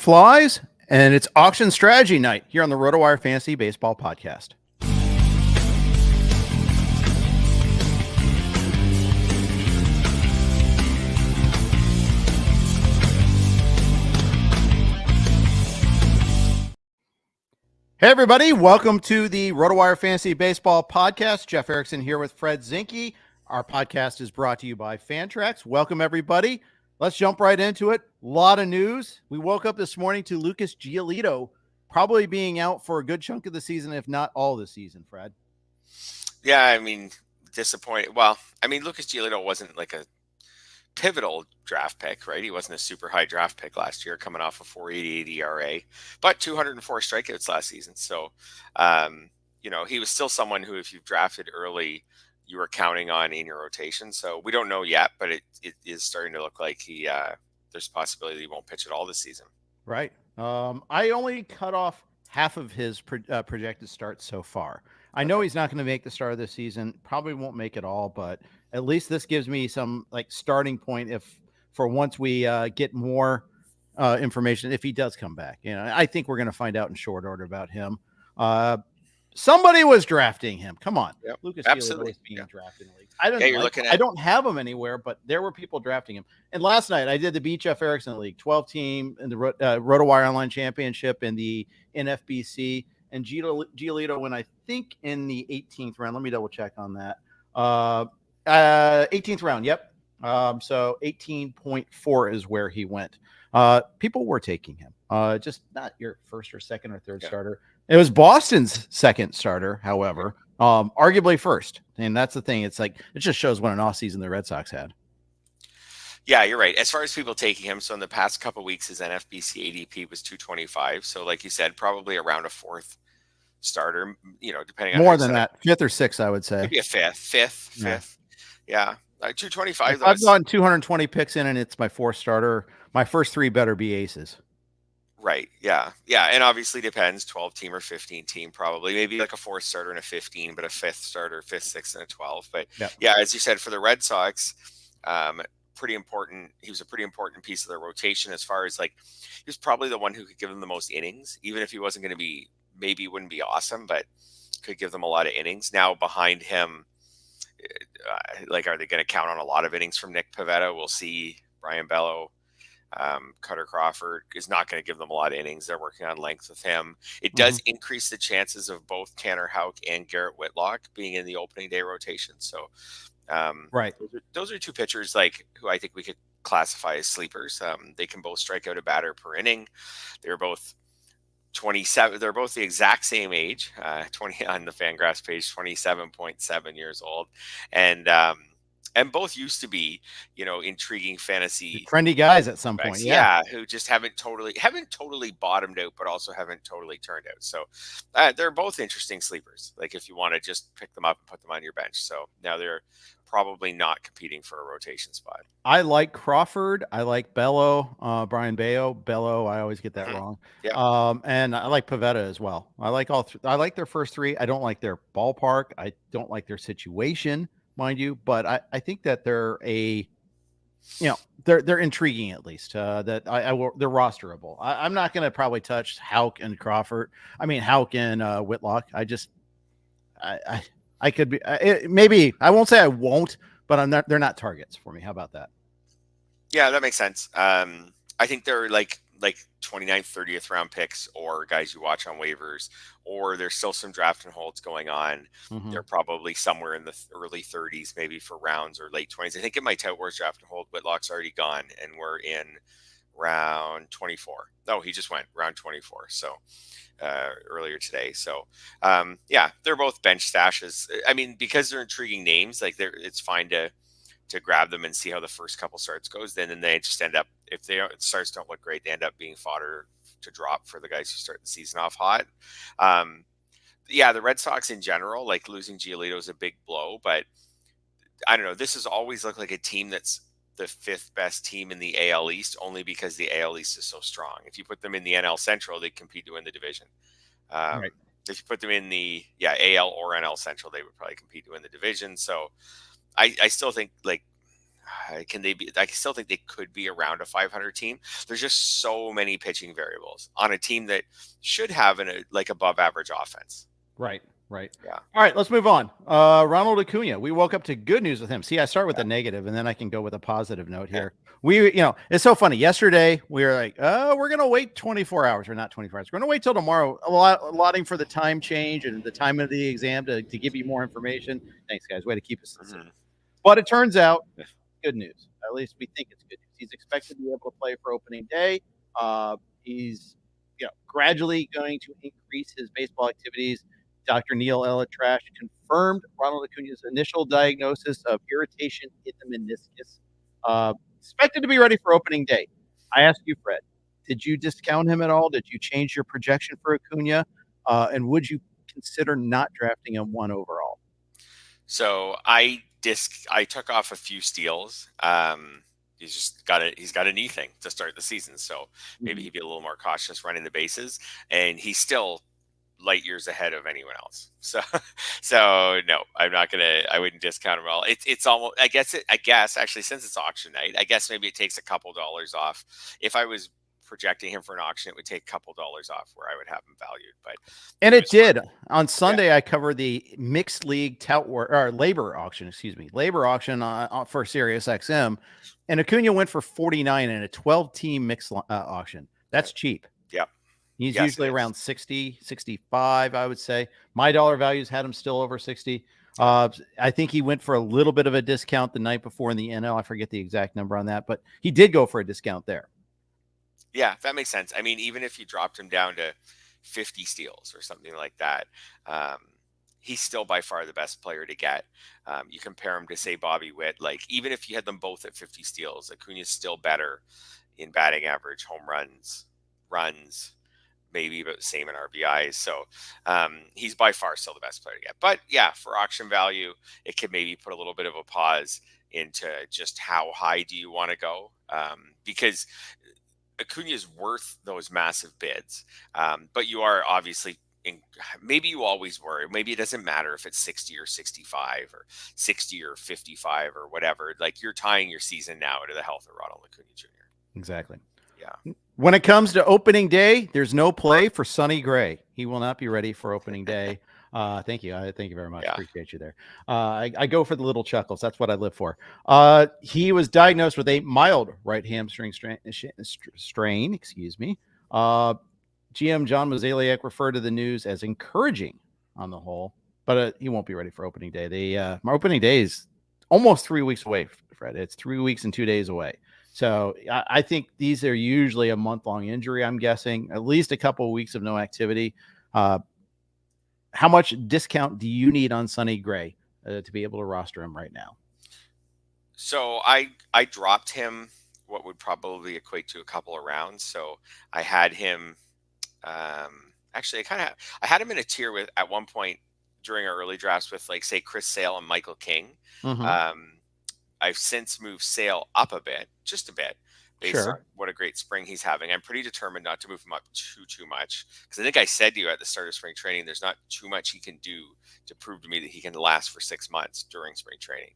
flies, and it's auction strategy night here on the RotoWire Fantasy Baseball Podcast. Hey, everybody. Welcome to the RotoWire Fantasy Baseball Podcast. Jeff Erickson here with Fred Zinkie. Our podcast is brought to you by Fantrax. Welcome, everybody. Let's jump right into it. A lot of news. We woke up this morning to Lucas Giolito probably being out for a good chunk of the season, if not all the season, Fred. Yeah, I mean, disappointed. Well, I mean, Lucas Giolito wasn't like a pivotal draft pick, right? He wasn't a super high draft pick last year, coming off a 4.88 ERA, but 204 strikeouts last season. So, he was still someone who, if you've drafted early, you were counting on in your rotation. So we don't know yet, but it is starting to look like there's a possibility he won't pitch at all this season. Right. I only cut off half of his projected starts so far. I know he's not going to make the start of this season, probably won't make it all, but at least this gives me some starting point for once we get more information, if he does come back. I think we're going to find out in short order about him. Somebody was drafting him. Come on. Yep, Lucas absolutely. Giolito is being drafted in the league. I don't have him anywhere, but there were people drafting him. And last night I did the Beat Jeff Erickson League, 12-team in the RotoWire Online Championship in the NFBC. And Giolito went, I think, in the 18th round. Let me double check on that. 18th round. Yep. So 18.4 is where he went. People were taking him. Just not your first or second or third starter. It was Boston's second starter, however, arguably first. And that's the thing. It's it just shows what an offseason the Red Sox had. Yeah, you're right. As far as people taking him, so in the past couple of weeks, his NFBC ADP was 225. So like you said, probably around a fourth starter, depending on more than that, fifth or sixth, I would say. Maybe a fifth. Yeah. 225. I've gotten 220 picks in, and it's my fourth starter. My first three better be aces. Right. Yeah. And obviously depends, 12 team or 15 team, probably maybe like a fourth starter and a 15, but a fifth starter, fifth, sixth, and a 12. But yeah, as you said, for the Red Sox, pretty important. He was a pretty important piece of their rotation as far as he was probably the one who could give them the most innings, even if he wasn't going to be, maybe wouldn't be awesome, but could give them a lot of innings. Now behind him, are they going to count on a lot of innings from Nick Pivetta? We'll see. Brian Bello. Cutter Crawford is not going to give them a lot of innings. They're working on length with him. It does increase the chances of both Tanner Houck and Garrett Whitlock being in the opening day rotation. So, right. Those are two pitchers who I think we could classify as sleepers. They can both strike out a batter per inning. They're both 27. They're both the exact same age, 20 on the Fangraphs page, 27.7 years old. And both used to be, intriguing fantasy trendy guys at some point. Yeah, who just haven't totally bottomed out, but also haven't totally turned out. So they're both interesting sleepers. If you want to just pick them up and put them on your bench. So now they're probably not competing for a rotation spot. I like Crawford. I like Bello, Brian Bello. I always get that wrong. Yeah. And I like Pivetta as well. I like all I like their first three. I don't like their ballpark. I don't like their situation, mind you, but I think that they're they're intriguing, at least they're rosterable. I'm not going to probably touch Houck and Whitlock. I could be maybe I won't say I won't, but they're not targets for me. How about that? Yeah, that makes sense. I think they're like 29th, 30th round picks, or guys you watch on waivers, or there's still some draft and holds going on. They're probably somewhere in the early 30s, maybe for rounds, or late 20s. I think in my Tout Wars draft and hold, Whitlock's already gone, and we're in round 24. No, he just went round 24. So earlier today. So they're both bench stashes. I mean, because they're intriguing names, it's fine to grab them and see how the first couple starts goes. Then they just end up, if starts don't look great, they end up being fodder to drop for the guys who start the season off hot. The Red Sox in general, losing Giolito is a big blow, but I don't know. This has always looked like a team that's the fifth best team in the AL East, only because the AL East is so strong. If you put them in the NL Central, they compete to win the division. Right. If you put them in the AL or NL Central, they would probably compete to win the division. So I still think can they be? I still think they could be around a 500 team. There's just so many pitching variables on a team that should have like above average offense. Right. Right. Yeah. All right, let's move on. Ronald Acuna. We woke up to good news with him. See, I start with the negative, and then I can go with a positive note here. It's so funny. Yesterday, we were like, oh, we're going to wait 24 hours, or not 24 hours. We're going to wait till tomorrow, allotting for the time change and the time of the exam to give you more information. Thanks, guys. Way to keep us. But it turns out, good news. At least we think it's good news. He's expected to be able to play for opening day. He's gradually going to increase his baseball activities. Dr. Neil Trash confirmed Ronald Acuña's initial diagnosis of irritation in the meniscus. Expected to be ready for opening day. I asked you, Fred, did you discount him at all? Did you change your projection for Acuña? And would you consider not drafting him 1 overall? So I took off a few steals. He's got a knee thing to start the season, so maybe he'd be a little more cautious running the bases, and he's still light years ahead of anyone else. So no, I wouldn't discount him at all. It's almost, I guess actually, since it's auction night, I guess maybe it takes a couple dollars off. If I was projecting him for an auction, it would take a couple dollars off where I would have him valued. But it did. On Sunday, I covered the mixed league labor auction for Sirius XM, and Acuna went for 49 in a 12-team mixed auction. That's cheap. Yeah. He's usually around 60, 65, I would say. My dollar values had him still over 60. I think he went for a little bit of a discount the night before in the NL. I forget the exact number on that, but he did go for a discount there. Yeah, that makes sense. I mean, even if you dropped him down to 50 steals or something like that, he's still by far the best player to get. You compare him to, say, Bobby Witt. Like, even if you had them both at 50 steals, Acuña's still better in batting average, home runs, maybe about the same in RBIs. So he's by far still the best player to get. But yeah, for auction value, it could maybe put a little bit of a pause into just how high do you want to go? Because Acuna is worth those massive bids. But you are obviously, maybe you always were. Maybe it doesn't matter if it's 60 or 65 or 60 or 55 or whatever. Like, you're tying your season now to the health of Ronald Acuna Jr. Exactly. Yeah. When it comes to opening day, there's no play for Sonny Gray. He will not be ready for opening day. Thank you. Thank you very much. Yeah. Appreciate you there. I go for the little chuckles. That's what I live for. He was diagnosed with a mild right hamstring strain. Excuse me. GM John Mozeliak referred to the news as encouraging on the whole, but he won't be ready for opening day. My opening day is almost 3 weeks away, Fred. It's 3 weeks and 2 days away. So I think these are usually a month-long injury, I'm guessing, at least a couple of weeks of no activity. How much discount do you need on Sonny Gray to be able to roster him right now? So I dropped him what would probably equate to a couple of rounds. So I had him actually I had him in a tier with, at one point during our early drafts, with, like, say, Chris Sale and Michael King. I've since moved Sale up a bit, just a bit, based on what a great spring he's having. I'm pretty determined not to move him up too much, because I think I said to you at the start of spring training, there's not too much he can do to prove to me that he can last for 6 months during spring training.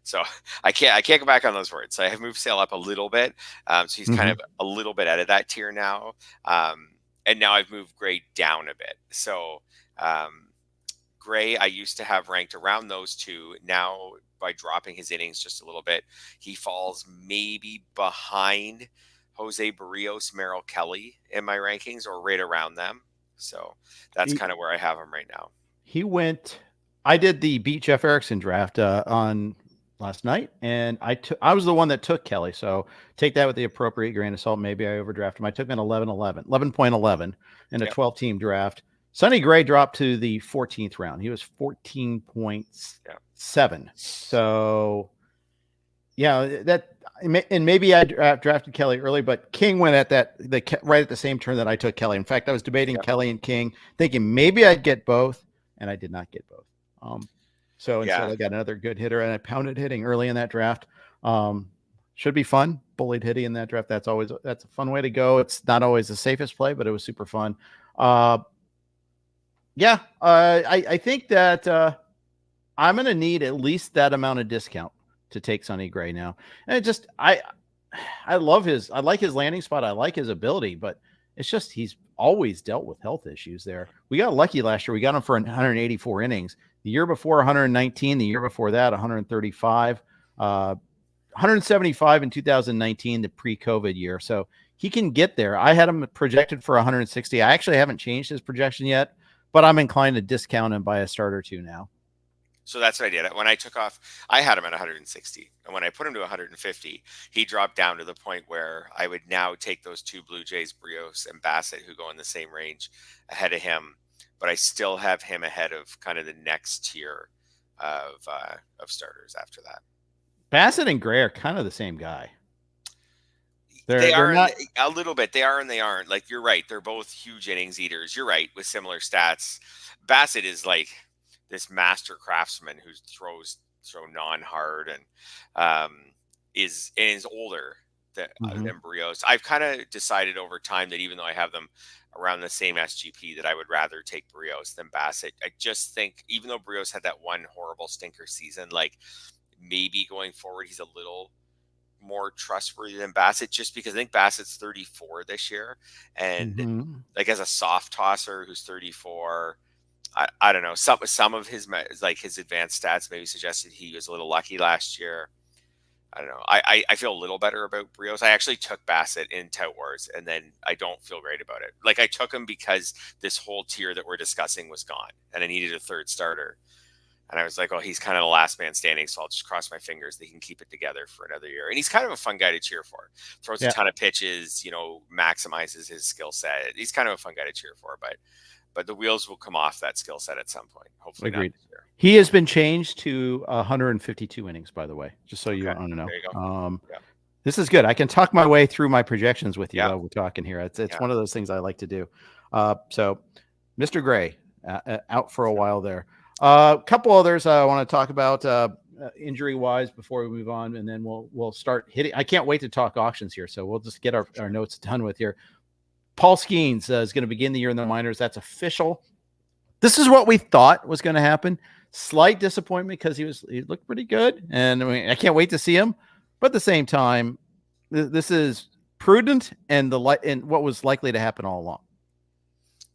So I can't go back on those words. So I have moved Sale up a little bit. So he's kind of a little bit out of that tier now. And now I've moved Gray down a bit. So Gray, I used to have ranked around those two. Now, by dropping his innings just a little bit, he falls maybe behind Jose Barrios, Merrill Kelly in my rankings, or right around them. So that's kind of where I have him right now. I did the Beat Jeff Erickson draft on last night, and I was the one that took Kelly. So take that with the appropriate grain of salt. Maybe I overdrafted him. I took him at 11.11 in a 12-team draft. Sonny Gray dropped to the 14th round. He was 14.7. So, yeah, and maybe I drafted Kelly early, but King went at right at the same turn that I took Kelly. In fact, I was debating Kelly and King, thinking maybe I'd get both, and I did not get both. So instead, I got another good hitter, and I pounded hitting early in that draft. Should be fun. Bullied hitting in that draft. That's a fun way to go. It's not always the safest play, but it was super fun. I think that I'm going to need at least that amount of discount take Sonny Gray now. And it just I like his landing spot. I like his ability, but it's just he's always dealt with health issues there. We got lucky last year. We got him for 184 innings. The year before 119, the year before that 135, 175 in 2019, the pre-COVID year. So he can get there. I had him projected for 160. I actually haven't changed his projection yet, but I'm inclined to discount him by a start or two now. So that's what I did. When I took off, I had him at 160. And when I put him to 150, he dropped down to the point where I would now take those two Blue Jays, Brios and Bassett, who go in the same range, ahead of him. But I still have him ahead of kind of the next tier of starters after that. Bassett and Gray are kind of the same guy. They are not a little bit. They are and they aren't. Like, you're right. They're both huge innings eaters. You're right, with similar stats. Bassett is like this master craftsman who throw non-hard and is older than Brios. I've kind of decided over time that even though I have them around the same SGP, that I would rather take Brios than Bassett. I just think even though Brios had that one horrible stinker season, like maybe going forward he's a little more trustworthy than Bassett, just because I think Bassett's 34 this year, and like as a soft tosser who's 34. I don't know. Some of his advanced stats maybe suggested he was a little lucky last year. I don't know. I feel a little better about Brios. I actually took Bassett in Tout Wars, and then I don't feel great about it. Like, I took him because this whole tier that we're discussing was gone, and I needed a third starter. And I was like, oh, he's kind of the last man standing, so I'll just cross my fingers that he can keep it together for another year. And he's kind of a fun guy to cheer for. Throws a ton of pitches, maximizes his skill set. He's kind of a fun guy to cheer for, but the wheels will come off that skill set at some point. Hopefully Agreed. Not this year. He has been changed to 152 innings, by the way, just so you want to know. There you go. This is good. I can talk my way through my projections with you while we're talking here. It's one of those things I like to do. So Mr. Gray out for a while there. A couple others I want to talk about injury-wise before we move on, and then we'll start hitting. I can't wait to talk auctions here, so we'll just get our notes done with here. Paul Skenes is going to begin the year in the minors. That's official. This is what we thought was going to happen. Slight disappointment because he looked pretty good, and I can't wait to see him. But at the same time, this is prudent and what was likely to happen all along.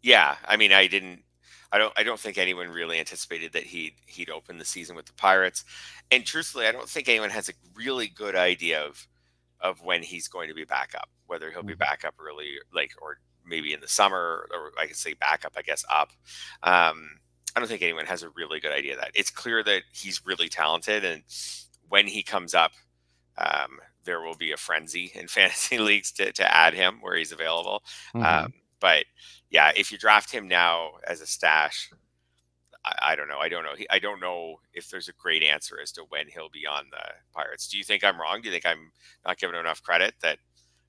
Yeah, I mean, I don't think anyone really anticipated that he'd open the season with the Pirates, and truthfully, I don't think anyone has a really good idea of when he's going to be back up. Whether he'll be back up early, or maybe in the summer, or I could say back up, I guess up. I don't think anyone has a really good idea of that. It's clear that he's really talented, and when he comes up, there will be a frenzy in fantasy leagues to add him where he's available. But yeah, if you draft him now as a stash, I don't know. I don't know if there's a great answer as to when he'll be on the Pirates. Do you think I'm wrong? Do you think I'm not giving him enough credit that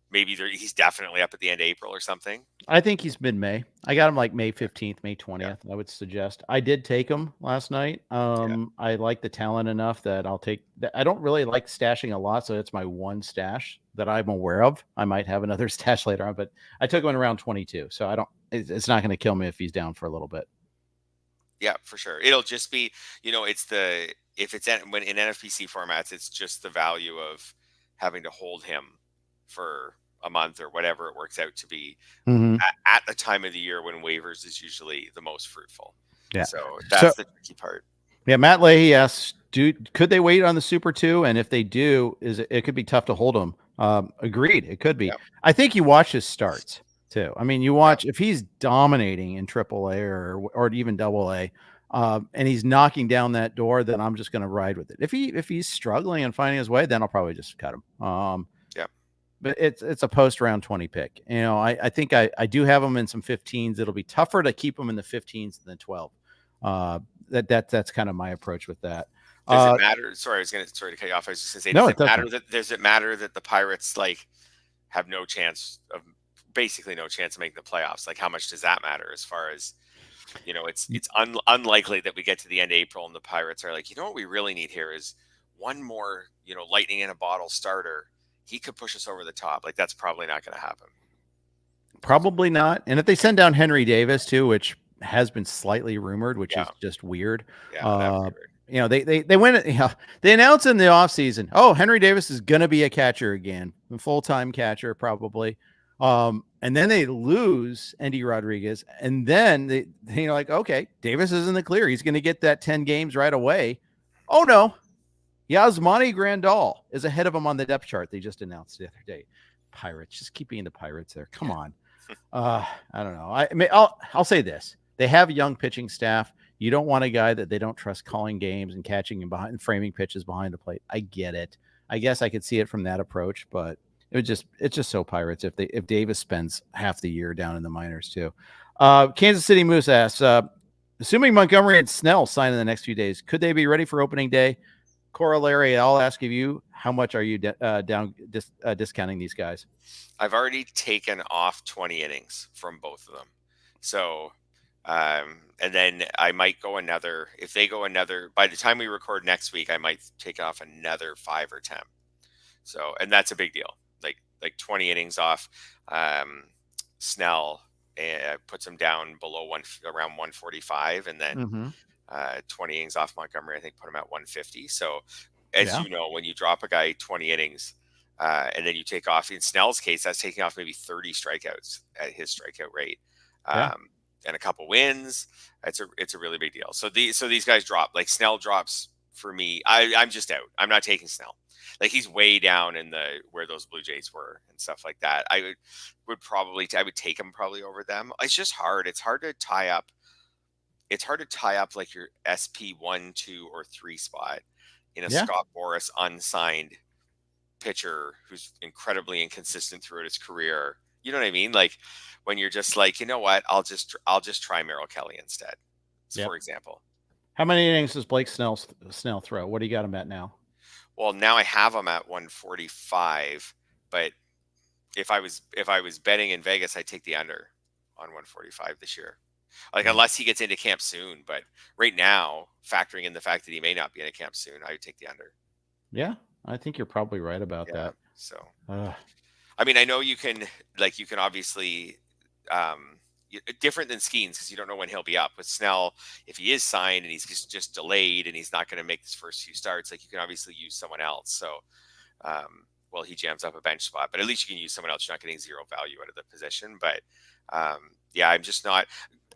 maybe he's definitely up at the end of April or something? I think he's mid-May. I got him like May 15th, May 20th. I would suggest. I did take him last night. I like the talent enough that I'll take. I don't really like stashing a lot, so that's my one stash that I'm aware of. I might have another stash later on, but I took him in around 22, so it's not going to kill me if he's down for a little bit. Yeah, for sure. It'll just be, if it's when in NFPC formats, it's just the value of having to hold him for a month or whatever it works out to be at the time of the year when waivers is usually the most fruitful. Yeah. So that's the tricky part. Yeah. Matt Leahy asks, could they wait on the Super 2? And if they do, it could be tough to hold them. Agreed. It could be. Yeah. I think you watch his starts too. I mean, you watch if he's dominating in AAA or even AA, and he's knocking down that door, then I'm just going to ride with it. If he's struggling and finding his way, then I'll probably just cut him. But it's a post round 20 pick. I think I do have him in some 15s. It'll be tougher to keep him in the 15s than 12. That's kind of my approach with that. Does it matter? Sorry to cut you off. I was just going to say, does it matter that the Pirates have basically no chance of making the playoffs? Like, how much does that matter as far as, it's unlikely that we get to the end of April and the Pirates are like, what we really need here is one more, lightning in a bottle starter. He could push us over the top. Like, that's probably not going to happen. Probably not. And if they send down Henry Davis too, which has been slightly rumored, which is just weird. they went, they announced in the offseason, oh, Henry Davis is going to be a catcher again, a full-time catcher probably. And then they lose Andy Rodriguez. And then they're like, okay, Davis is in the clear. He's going to get that 10 games right away. Oh, no. Yasmani Grandal is ahead of him on the depth chart. They just announced the other day. Pirates, just keep being the Pirates there. Come on. I don't know. I'll say this. They have a young pitching staff. You don't want a guy that they don't trust calling games and catching and behind framing pitches behind the plate. I get it. I guess I could see it from that approach, but it's just so Pirates if Davis spends half the year down in the minors too. Kansas City Moose asks, assuming Montgomery and Snell sign in the next few days, could they be ready for opening day? Corollary, I'll ask you, how much are you discounting these guys? I've already taken off 20 innings from both of them. So, and then I might go another, if they go another, by the time we record next week, I might take off another 5 or 10. So, and that's a big deal. Like 20 innings off. Snell puts him down below around 145, and then 20 innings off Montgomery, I think put him at 150. So as you know, when you drop a guy 20 innings, and then you take off, in Snell's case, that's taking off maybe 30 strikeouts at his strikeout rate. And a couple wins. It's a really big deal. So these guys drop. Like Snell drops for me. I'm just out. I'm not taking Snell. Like he's way down in where those Blue Jays were and stuff like that. I would take him probably over them. It's just hard. It's hard to tie up. It's hard to tie up like your SP 1, 2, or 3 spot in a Scott Boras unsigned pitcher who's incredibly inconsistent throughout his career. You know what I mean? Like when you're just like, you know what, I'll just try Merrill Kelly instead, for example. How many innings does Blake Snell throw? What do you got him at now? Well, now I have him at 145, but if I was betting in Vegas, I'd take the under on 145 this year. Like unless he gets into camp soon, but right now, factoring in the fact that he may not be in a camp soon, I would take the under. Yeah, I think you're probably right about that. So, I mean, I know you can obviously different than Skenes because you don't know when he'll be up. With Snell, if he is signed and he's just delayed and he's not going to make his first few starts, like you can obviously use someone else. So, well, he jams up a bench spot, but at least you can use someone else. You're not getting zero value out of the position. But I'm just not.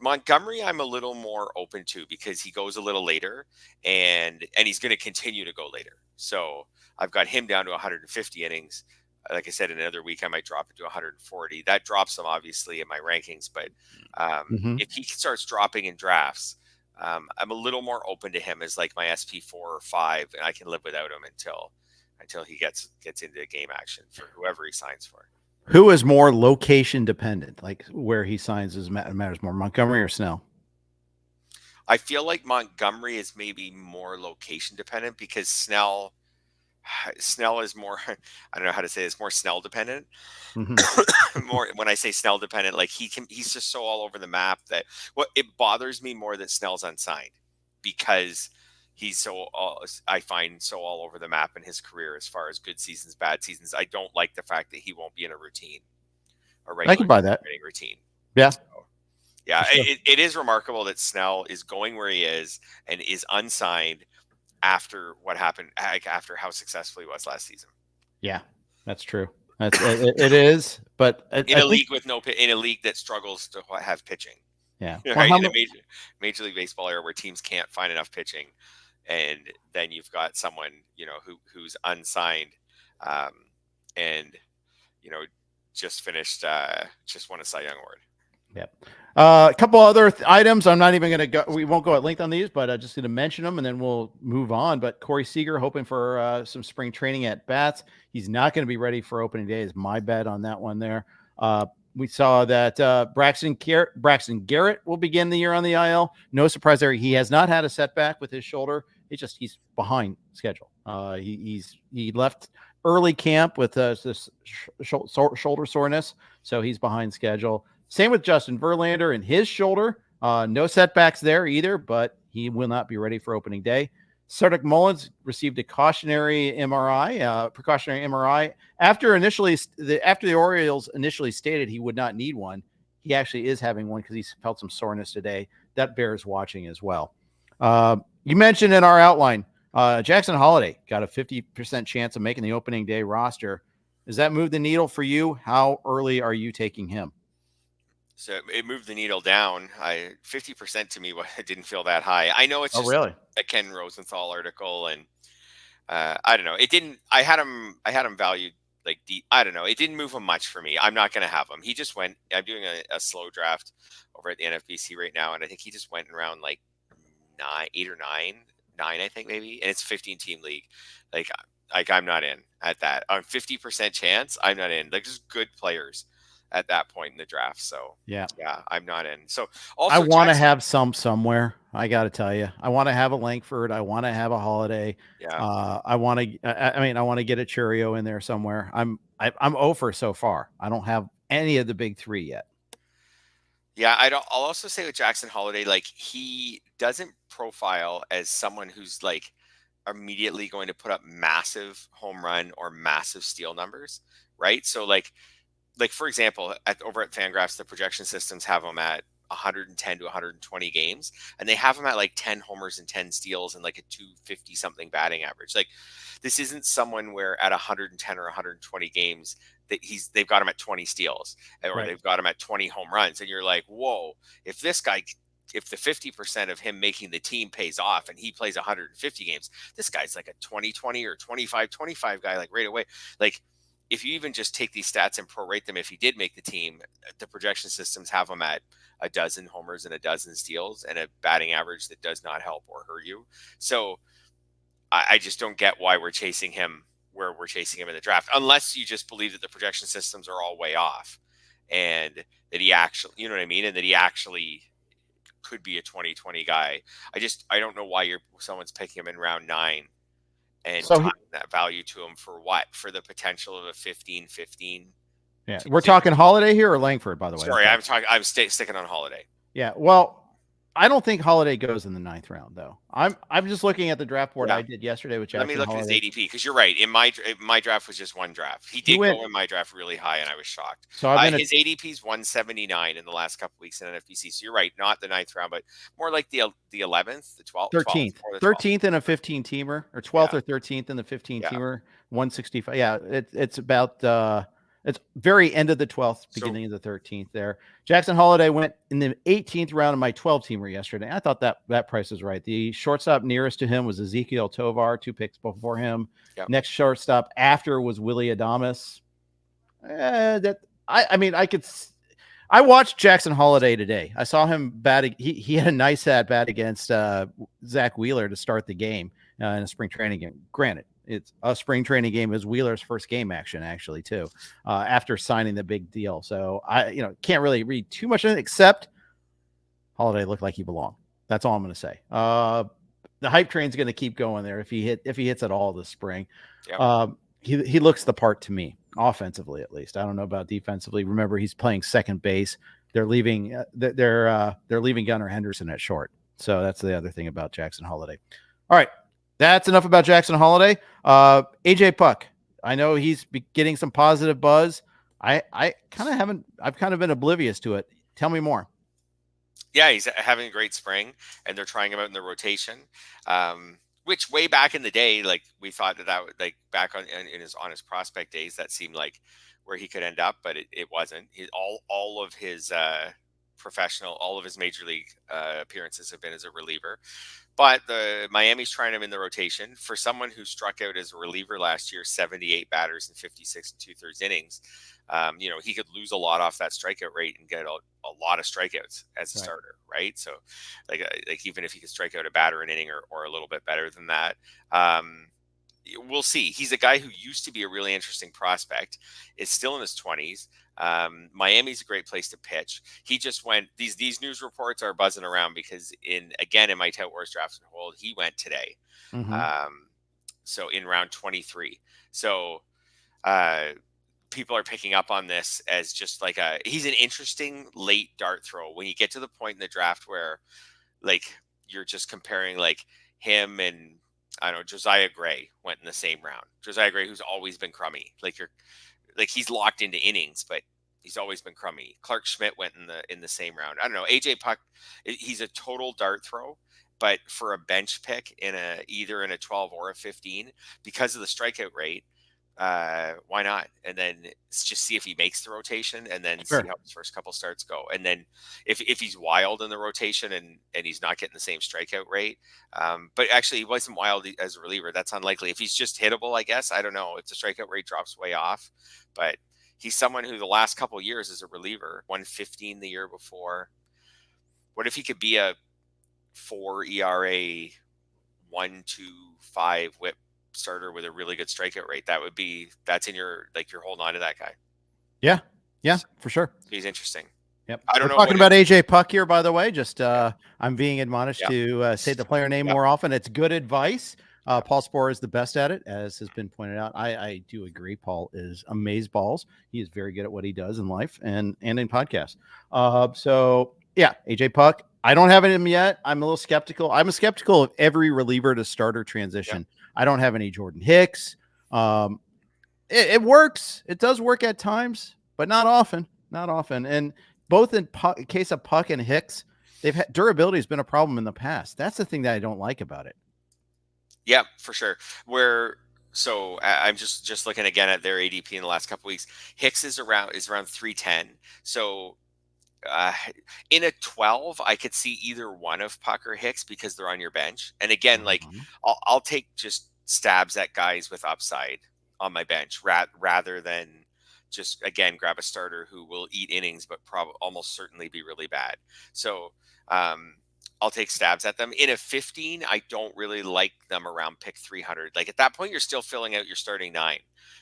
Montgomery, I'm a little more open to because he goes a little later and he's going to continue to go later. So I've got him down to 150 innings. Like I said, in another week, I might drop it to 140. That drops him obviously in my rankings. But if he starts dropping in drafts, I'm a little more open to him as like my SP 4 or 5, and I can live without him until he gets into game action for whoever he signs for. Who is more location dependent? Like where he signs matters more, Montgomery or Snell? I feel like Montgomery is maybe more location dependent because Snell is more, I don't know how to say this, more Snell dependent. More when I say Snell dependent, like he's just so all over the map that it bothers me more that Snell's unsigned because he's I find so all over the map in his career as far as good seasons, bad seasons. I don't like the fact that he won't be in a routine. I can buy that routine. Yeah. So, yeah. Sure. It is remarkable that Snell is going where he is and is unsigned after what happened, after how successful he was last season. Yeah, that's true. It is, but in a league that struggles to have pitching. Yeah. Right? In a major league baseball era where teams can't find enough pitching. And then you've got someone, who's unsigned, and just won a Cy Young Award. Yep. A couple other items. I'm not even going to go. We won't go at length on these, but I'm just going to mention them and then we'll move on. But Corey Seager hoping for some spring training at bats. He's not going to be ready for opening day. Is my bet on that one there. We saw that Braxton Garrett will begin the year on the IL. No surprise there. He has not had a setback with his shoulder. He's behind schedule. He left early camp with this shoulder soreness, so he's behind schedule. Same with Justin Verlander and his shoulder. No setbacks there either, but he will not be ready for opening day. Cedric Mullins received a precautionary MRI after the Orioles initially stated he would not need one. He actually is having one because he felt some soreness today. That bears watching as well. You mentioned in our outline, Jackson Holliday got a 50% chance of making the opening day roster. Does that move the needle for you? How early are you taking him? So it moved the needle down. 50% to me, it didn't feel that high. I know it's Oh, just really? a Ken Rosenthal article, and I don't know. It didn't. I had him valued like deep. I don't know. It didn't move him much for me. I'm not going to have him. He just went. I'm doing a slow draft over at the NFBC right now, and I think he just went around like 8 or 9, I think maybe, and it's a 15 team league. Like I'm not in at that on 50% chance. I'm not in. Like just good players at that point in the draft. So Yeah, I'm not in. So I also want to Jackson. have some somewhere. I got to tell you, I want to have a Langford. I want to have a Holiday. Yeah. I want to. I want to get a Churio in there somewhere. I'm 0 for so far. I don't have any of the big three yet. Yeah, I'll also say with Jackson Holliday, like he doesn't profile as someone who's like immediately going to put up massive home run or massive steal numbers, right? So like for example, over at Fangraphs, the projection systems have him at 110 to 120 games, and they have him at like 10 homers and 10 steals and like a 250 something batting average. Like this isn't someone where at 110 or 120 games that they've got him at 20 steals or Right. they've got him at 20 home runs, and you're like, whoa, if this guy, if the 50% of him making the team pays off and he plays 150 games, this guy's like a 20-20 or 25-25 guy, like right away. Like if you even just take these stats and prorate them, if he did make the team, the projection systems have him at a dozen homers and a dozen steals and a batting average that does not help or hurt you. So I just don't get why we're chasing him where we're chasing him in the draft, unless you just believe that the projection systems are all way off and that he actually, you know what I mean? And that he actually could be a 2020 guy. I don't know why someone's picking him in round 9 and So tying that value to him for what? For the potential of a 15-15. yeah, we're talking Holiday here or Langford, by the way. Sorry, Okay. I'm sticking on Holliday. Yeah, well, I don't think Holiday goes in the 9th round, though. I'm just looking at the draft board I did yesterday with Jackson Let me look Holiday. at his ADP, because you're right. In my draft was just one draft. He did go in my draft really high, and I was shocked. So his ADP is 179 in the last couple weeks in NFBC. So you're right, not the 9th round, but more like the 11th, the 12th, 13th in a 15 teamer, or 12th or 13th in the 15 teamer, 165. Yeah, it's about it's very end of the 12th, beginning of the 13th there. Jackson Holiday went in the 18th round of my 12 teamer yesterday. I thought that price was right. The shortstop nearest to him was Ezekiel Tovar, 2 picks before him. Yep. Next shortstop after was Willie Adames. I watched Jackson Holiday today. I saw him bat. He had a nice at bat against Zach Wheeler to start the game in a spring training game. Granted, it's a spring training game. It was Wheeler's first game action, actually, too, after signing the big deal. So I can't really read too much of it, except Holiday looked like he belonged. That's all I'm going to say. The hype train's going to keep going there if he hits at all this spring. Yep. He looks the part to me, offensively at least. I don't know about defensively. Remember, he's playing second base. They're leaving Gunnar Henderson at short. So that's the other thing about Jackson Holiday. All right, that's enough about Jackson Holiday. AJ Puck. I know he's getting some positive buzz. I've kind of been oblivious to it. Tell me more. Yeah, he's having a great spring, and they're trying him out in the rotation. Which way back in the day, like we thought that would, like back on his prospect days, that seemed like where he could end up, but it wasn't. All of his major league appearances have been as a reliever. But the Miami's trying him in the rotation. For someone who struck out as a reliever last year, 78 batters in 56 2/3 innings, he could lose a lot off that strikeout rate and get a lot of strikeouts as a starter, right? So, like even if he could strike out a batter an inning or a little bit better than that, we'll see. He's a guy who used to be a really interesting prospect. Is still in his 20s. Miami's a great place to pitch. He just went. These news reports are buzzing around because in my Tout Wars Draft and Hold, he went today. Mm-hmm. So in round 23. So people are picking up on this as just like he's an interesting late dart throw. When you get to the point in the draft where like you're just comparing like him and I don't know, Josiah Gray went in the same round. Josiah Gray, who's always been crummy. He's locked into innings, but he's always been crummy. Clark Schmidt went in the same round. I don't know. AJ Puck, he's a total dart throw, but for a bench pick in either in a 12 or a 15, because of the strikeout rate, why not? And then just see if he makes the rotation, and then see how his first couple starts go. And then if he's wild in the rotation and he's not getting the same strikeout rate, but actually he wasn't wild as a reliever. That's unlikely. If he's just hittable, I guess, I don't know if the strikeout rate drops way off, but he's someone who the last couple of years as a reliever, 115 the year before. What if he could be a 4 ERA, 1.25 WHIP starter with a really good strikeout rate? That's in your, like, you're holding on to that guy. Yeah, for sure. He's interesting. Yep. I don't know. Talking about AJ Puck here, by the way. Just I'm being admonished to say the player name more often. It's good advice. Paul Sporer is the best at it, as has been pointed out. I do agree. Paul is amazeballs. He is very good at what he does in life and in podcasts. So yeah, AJ Puck. I don't have him yet. I'm a little skeptical. I'm skeptical of every reliever to starter transition. I don't have any Jordan Hicks. It works. It does work at times, but not often. Not often. And both in case of Puck and Hicks, durability has been a problem in the past. That's the thing that I don't like about it. Yeah, for sure. So I'm just looking again at their ADP in the last couple of weeks. Hicks is around 310. So in a 12, I could see either one of Puck or Hicks because they're on your bench. And again, like I'll take just stabs at guys with upside on my bench rather than just, again, grab a starter who will eat innings but almost certainly be really bad. So I'll take stabs at them. In a 15, I don't really like them around pick 300. Like at that point, you're still filling out your starting 9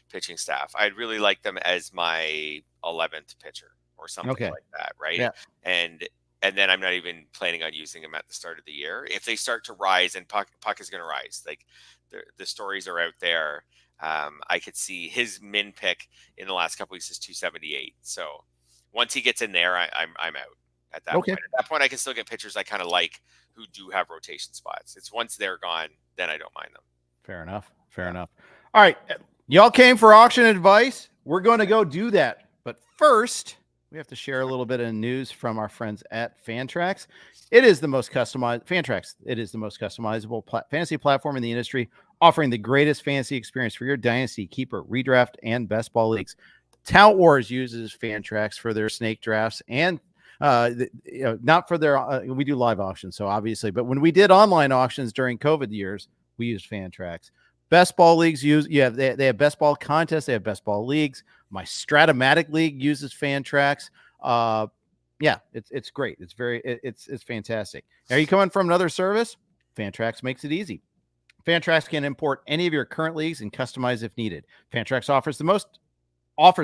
pitching staff. I'd really like them as my 11th pitcher or something like that, right? Yeah. And then I'm not even planning on using them at the start of the year. If they start to rise, and Puck is going to rise, like the stories are out there. I could see his min pick in the last couple weeks is 278. So once he gets in there, I'm out at that point. At that point, I can still get pitchers I kind of like who do have rotation spots. It's once they're gone, then I don't mind them. Fair enough. All right. Y'all came for auction advice. We're going to go do that. But first, we have to share a little bit of news from our friends at Fantrax. It is the most customized Fantrax. It is the most customizable fantasy platform in the industry, offering the greatest fantasy experience for your dynasty, keeper, redraft, and best ball leagues. Tout Wars uses Fantrax for their snake drafts and not for their. We do live auctions, so obviously, but when we did online auctions during COVID years, we used Fantrax. Best ball leagues they have best ball contests, they have best ball leagues. My Stratomatic League uses Fantrax. It's great. It's fantastic. Are you coming from another service? Fantrax makes it easy. Fantrax can import any of your current leagues and customize if needed. Fantrax offers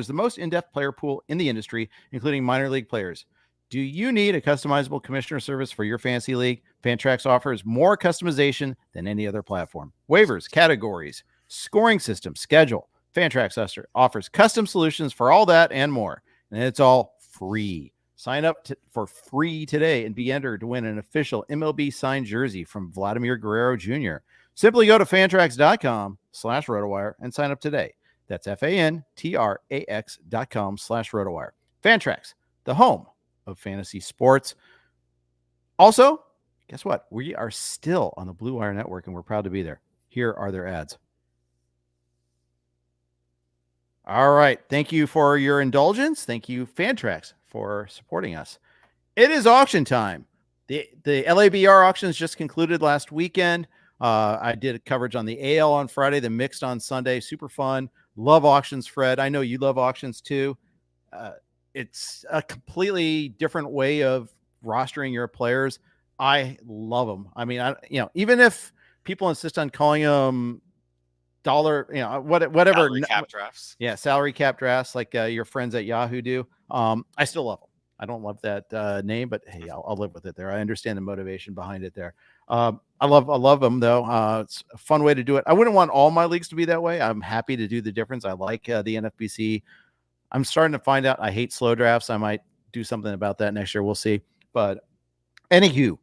the most in-depth player pool in the industry, including minor league players. Do you need a customizable commissioner service for your fantasy league? Fantrax offers more customization than any other platform. Waivers, categories, scoring system, schedule. Fantrax offers custom solutions for all that and more. And it's all free. Sign up for free today and be entered to win an official MLB signed jersey from Vladimir Guerrero Jr. Simply go to fantrax.com/RotoWire and sign up today. That's fantrax.com/RotoWire. Fantrax, the home of fantasy sports. Also, guess what? We are still on the Blue Wire Network, and we're proud to be there. Here are their ads. All right. Thank you for your indulgence. Thank you, Fantrax, for supporting us. It is auction time. The LABR auctions just concluded last weekend. I did coverage on the AL on Friday, the mixed on Sunday. Super fun. Love auctions, Fred. I know you love auctions too. It's a completely different way of rostering your players. I love them. I mean, even if people insist on calling them dollar, whatever. Salary cap drafts. Yeah, salary cap drafts like your friends at Yahoo do. I still love them. I don't love that name, but hey, I'll live with it there. I understand the motivation behind it there. I love them though. It's a fun way to do it. I wouldn't want all my leagues to be that way. I'm happy to do the difference. I like the NFBC. I'm starting to find out I hate slow drafts. I might do something about that next year. We'll see. But anywho,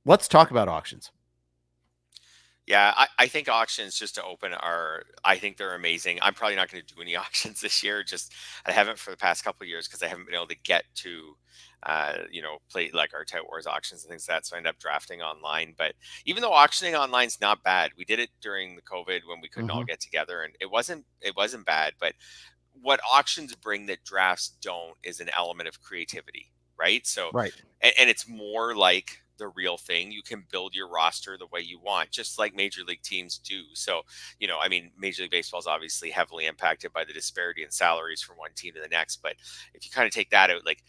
let's talk about auctions. Yeah, I think auctions, just to open, I think they're amazing. I'm probably not going to do any auctions this year. Just I haven't for the past couple of years because I haven't been able to get to, play like our Tout Wars auctions and things like that. So I end up drafting online. But even though auctioning online is not bad, we did it during the COVID when we couldn't all Hmm. get together, and it wasn't bad. But what auctions bring that drafts don't is an element of creativity, right? So, Right. and it's more like the real thing. You can build your roster the way you want, just like major league teams do. So, I mean, Major League Baseball is obviously heavily impacted by the disparity in salaries from one team to the next. But if you kind of take that out, like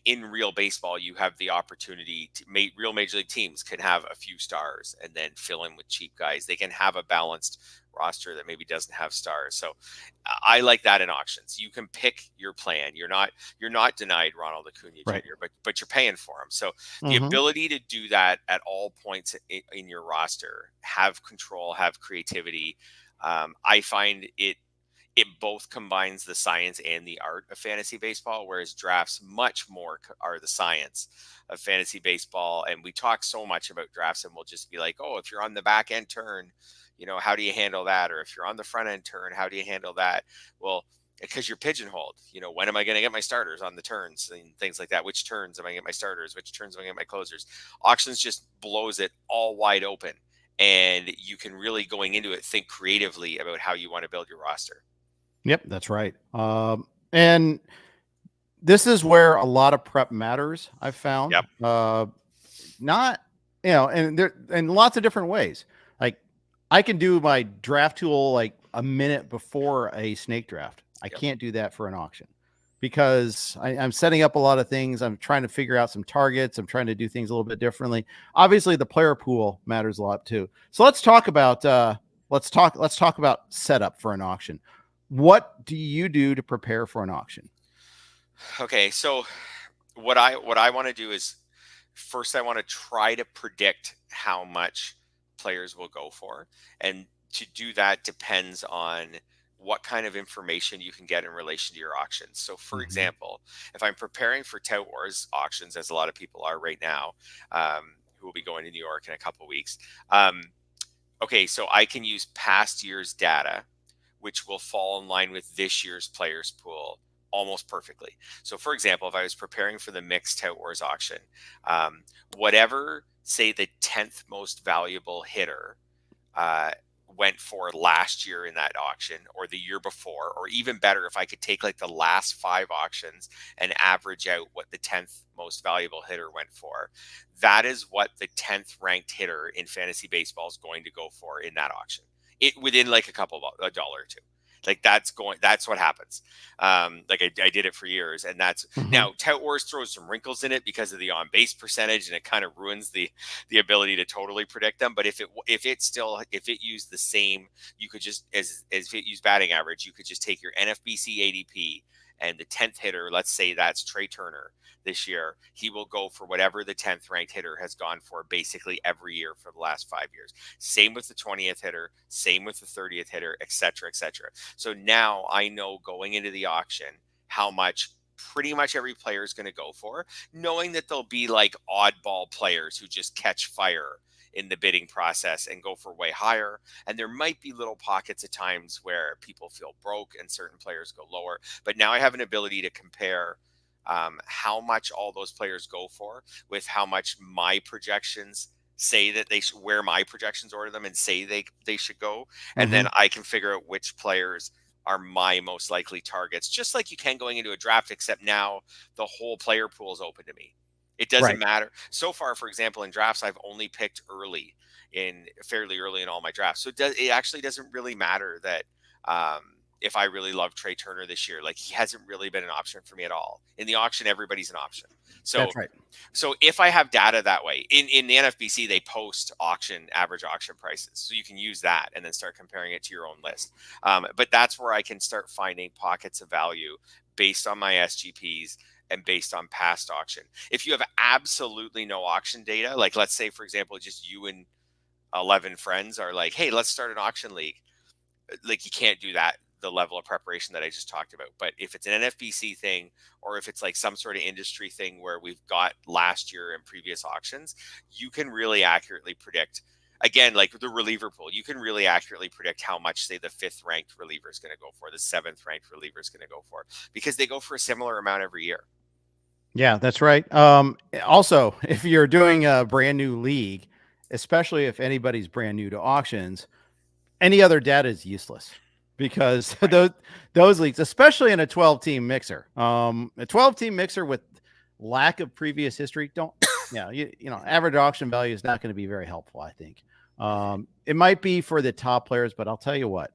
in real baseball, you have the opportunity to make real major league teams can have a few stars and then fill in with cheap guys. They can have a balanced roster that maybe doesn't have stars. So I like that in auctions. You can pick your plan. You're not denied Ronald Acuna Right. Jr., but you're paying for him. So the Hmm. ability to do that at all points in your roster, have control, have creativity. I find it both combines the science and the art of fantasy baseball, whereas drafts much more are the science of fantasy baseball. And we talk so much about drafts, and we'll just be like, oh, if you're on the back end turn, how do you handle that? Or if you're on the front end turn, how do you handle that? Well, because you're pigeonholed, when am I going to get my starters on the turns and things like that? Which turns am I going to get my starters? Which turns am I going to get my closers? Auctions just blows it all wide open. And you can really, going into it, think creatively about how you want to build your roster. Yep, that's right. And this is where a lot of prep matters, I've found. Yep. Not, and there in lots of different ways. Like I can do my draft tool like a minute before a snake draft. I Yep. can't do that for an auction because I'm setting up a lot of things. I'm trying to figure out some targets. I'm trying to do things a little bit differently. Obviously, the player pool matters a lot too. So let's talk about setup for an auction. What do you do to prepare for an auction? Okay, so what I want to do is, first I want to try to predict how much players will go for, and to do that depends on what kind of information you can get in relation to your auctions. So, for Mhm. example, if I'm preparing for Tout Wars auctions, as a lot of people are right now, who will be going to New York in a couple weeks, okay, so I can use past year's data, which will fall in line with this year's players pool almost perfectly. So, for example, if I was preparing for the mixed Tout Wars auction, whatever, say, the 10th most valuable hitter uh, went for last year in that auction or the year before, or even better, if I could take like the last 5 auctions and average out what the 10th most valuable hitter went for, that is what the 10th ranked hitter in fantasy baseball is going to go for in that auction. It within like a dollar or two. Like that's what happens. Like I did it for years, and that's Mhm. now Tout Wars throws some wrinkles in it because of the on base percentage, and it kind of ruins the ability to totally predict them. But if it used the same, you could just, as if it used batting average, you could just take your NFBC ADP and the 10th hitter. Let's say that's Trey Turner this year. He will go for whatever the 10th ranked hitter has gone for basically every year for the last 5 years. Same with the 20th hitter, same with the 30th hitter, et cetera, et cetera. So now I know going into the auction how much pretty much every player is going to go for, knowing that there'll be like oddball players who just catch fire in the bidding process and go for way higher. And there might be little pockets of times where people feel broke and certain players go lower. But now I have an ability to compare how much all those players go for with how much my projections say that where my projections order them and say they should go. And then Mhm. I can figure out which players are my most likely targets, just like you can going into a draft, except now the whole player pool is open to me. It doesn't Right. matter. So far, for example, in drafts, I've only picked fairly early in all my drafts. So it actually doesn't really matter that if I really love Trey Turner this year, like he hasn't really been an option for me at all. In the auction, everybody's an option. So That's right. so if I have data that way, in the NFBC, they post average auction prices. So you can use that and then start comparing it to your own list. But that's where I can start finding pockets of value based on my SGPs and based on past auction. If you have absolutely no auction data, like let's say, for example, just you and 11 friends are like, hey, let's start an auction league. Like you can't do that, the level of preparation that I just talked about. But if it's an NFBC thing, or if it's like some sort of industry thing where we've got last year and previous auctions, you can really accurately predict again, like the reliever pool, you can really accurately predict how much, say, the 5th ranked reliever is going to go for, the 7th ranked reliever is going to go for, because they go for a similar amount every year. Yeah, that's right. Also, if you're doing a brand new league, especially if anybody's brand new to auctions, any other data is useless, because Right. those leagues, especially in a 12-team mixer, a 12-team mixer with lack of previous history, average auction value is not going to be very helpful, I think. It might be for the top players, but I'll tell you what,